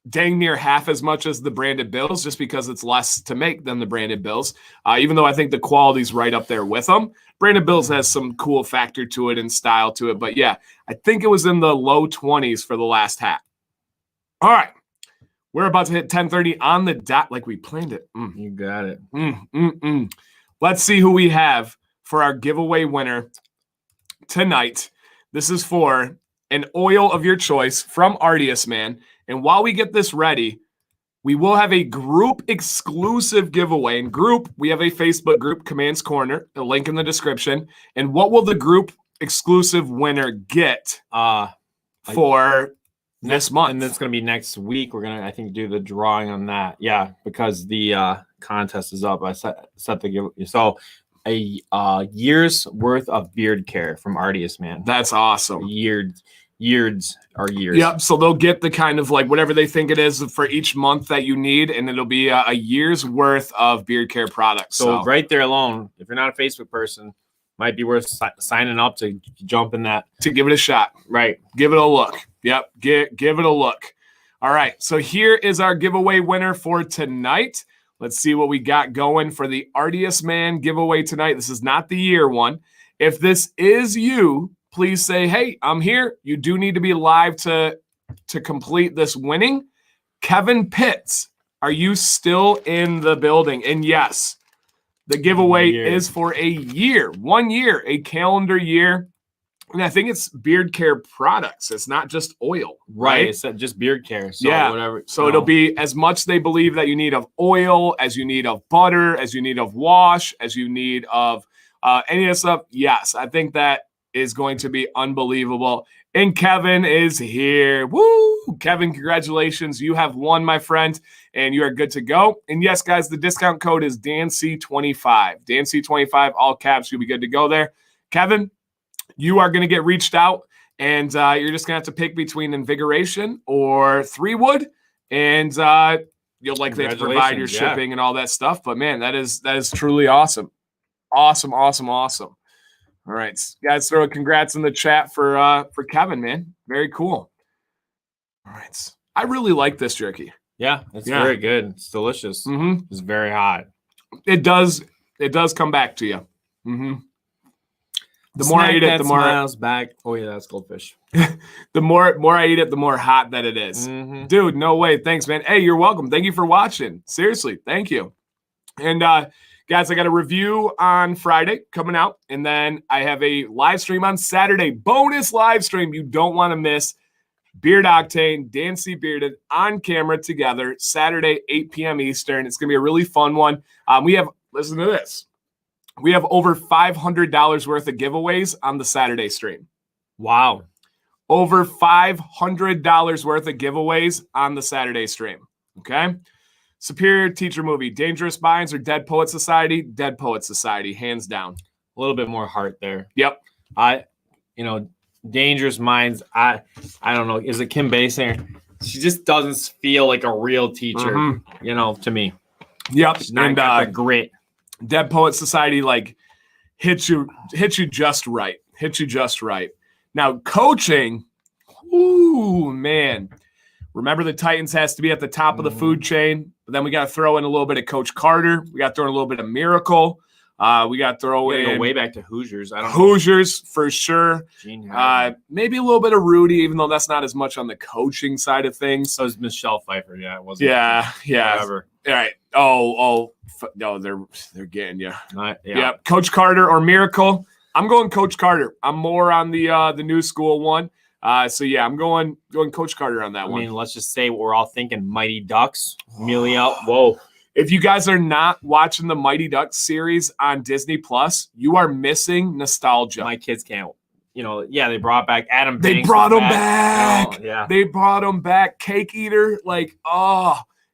dang near half as much as the branded bills, just because it's less to make than the branded bills. Even though I think the quality's right up there with them. Branded bills has some cool factor to it and style to it. But yeah, I think it was in the low 20s for the last hat. All right. We're about to hit 10:30 on the dot like we planned it. You got it. Let's see who we have for our giveaway winner tonight. This is for an oil of your choice from Artius Man. And while we get this ready, we will have a group exclusive giveaway. In group, we have a Facebook group, Command's Corner, a link in the description. And what will the group exclusive winner get for this month? And that's going to be next week. We're going to, I think, do the drawing on that. Yeah, because the contest is up. I set the giveaway. So a year's worth of beard care from Artius Man. That's awesome. Years. Yep. So they'll get the kind of like whatever they think it is for each month that you need, and it'll be a year's worth of beard care products. So right there alone, if you're not a Facebook person, might be worth signing up to jump in that. To give it a shot. Right. Give it a look. Yep. Give it a look. All right. So here is our giveaway winner for tonight. Let's see what we got going for the Artius Man giveaway tonight. This is not the year one. If this is you, please say, hey, I'm here. You do need to be live to complete this winning. Kevin Pitts, are you still in the building? And yes, the giveaway is for a year, 1 year, a calendar year. And I think it's beard care products. It's not just oil, right? It's just beard care. So yeah. Whatever. So it'll be as much they believe that you need of oil, as you need of butter, as you need of wash, as you need of any of that stuff. Yes, I think that is going to be unbelievable. And Kevin is here. Woo! Kevin, congratulations. You have won, my friend, and you are good to go. And yes, guys, the discount code is DanC25. DanC25, all caps. You'll be good to go there. Kevin, you are going to get reached out, and you're just going to have to pick between Invigoration or 3-Wood, and you'll likely have to provide your shipping and all that stuff. But, man, that is truly awesome. Awesome. All right, guys, throw a congrats in the chat for Kevin, man. Very cool. All right. I really like this jerky. Yeah, it's very good. It's delicious. It's very hot. It does come back to you. The more I eat it, the more smiles back. Oh yeah, that's goldfish. the more I eat it, the more hot that it is. Dude, no way. Thanks, man. Hey, you're welcome. Thank you for watching. Seriously, thank you. And guys, I got a review on Friday coming out, and then I have a live stream on Saturday. Bonus live stream you don't want to miss. Beard Octane, Dan C. Bearded on camera together Saturday, 8 p.m. Eastern. It's going to be a really fun one. Listen to this. We have over $500 worth of giveaways on the Saturday stream. Wow. Over $500 worth of giveaways on the Saturday stream. Okay. Superior Teacher Movie, Dangerous Minds or Dead Poet Society? Dead Poet Society, hands down. A little bit more heart there. Yep. Dangerous Minds, I don't know. Is it Kim Basinger? She just doesn't feel like a real teacher, to me. Yep. She's not got the grit. Dead Poet Society hits you just right. Now coaching, ooh man. Remember the Titans has to be at the top of the food chain, but then we got to throw in a little bit of Coach Carter. We got to throw in a little bit of Miracle. We got to throw in go way back to Hoosiers. I don't know. Hoosiers for sure. Maybe a little bit of Rudy, even though that's not as much on the coaching side of things. So is Michelle Pfeiffer. Yeah, it wasn't. Yeah. Whatever. All right. No, they're getting you. Yeah. Coach Carter or Miracle. I'm going Coach Carter. I'm more on the new school one. So yeah, I'm going Coach Carter on that one. I mean, let's just say what we're all thinking: Mighty Ducks, Amelia. Whoa. If you guys are not watching the Mighty Ducks series on Disney Plus, you are missing nostalgia. My kids can't. They brought back Adam. They brought him back. Yeah. They brought him back. Cake Eater.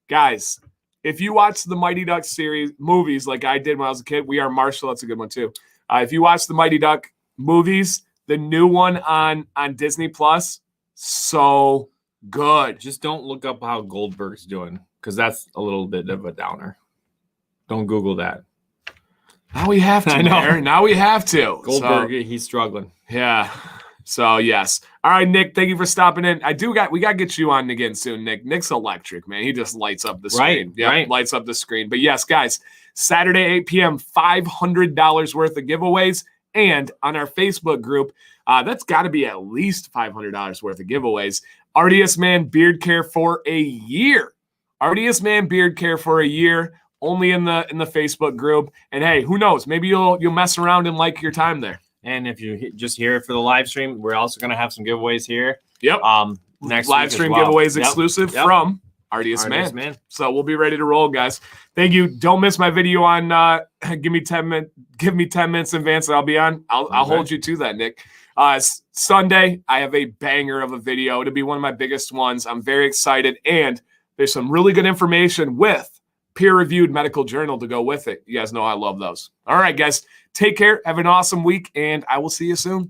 Guys, if you watch the Mighty Ducks series movies like I did when I was a kid, We Are Marshall. That's a good one too. If you watch the Mighty Duck movies, the new one on Disney Plus, so good. Just don't look up how Goldberg's doing, because that's a little bit of a downer. Don't Google that. Now we have to. I know. Aaron. Now we have to. Goldberg, he's struggling. Yeah. So yes. All right, Nick. Thank you for stopping in. We got to get you on again soon, Nick. Nick's electric, man. He just lights up the screen. Right. Lights up the screen. But yes, guys, Saturday 8 p.m. $500 worth of giveaways, and on our Facebook group, that's got to be at least $500 worth of giveaways. Artius Man beard care for a year. Artius Man beard care for a year. Only in the Facebook group. And hey, who knows? Maybe you'll mess around and like your time there. And if you just here for the live stream, we're also going to have some giveaways here. Yep. Next live stream giveaways exclusive from Artius Man. So we'll be ready to roll, guys. Thank you. Don't miss my video on give me 10 minutes in advance and I'll be on. I'll hold you to that, Nick. Sunday, I have a banger of a video. It'll be one of my biggest ones. I'm very excited. And there's some really good information with peer-reviewed medical journal to go with it. You guys know I love those. All right, guys. Take care. Have an awesome week, and I will see you soon.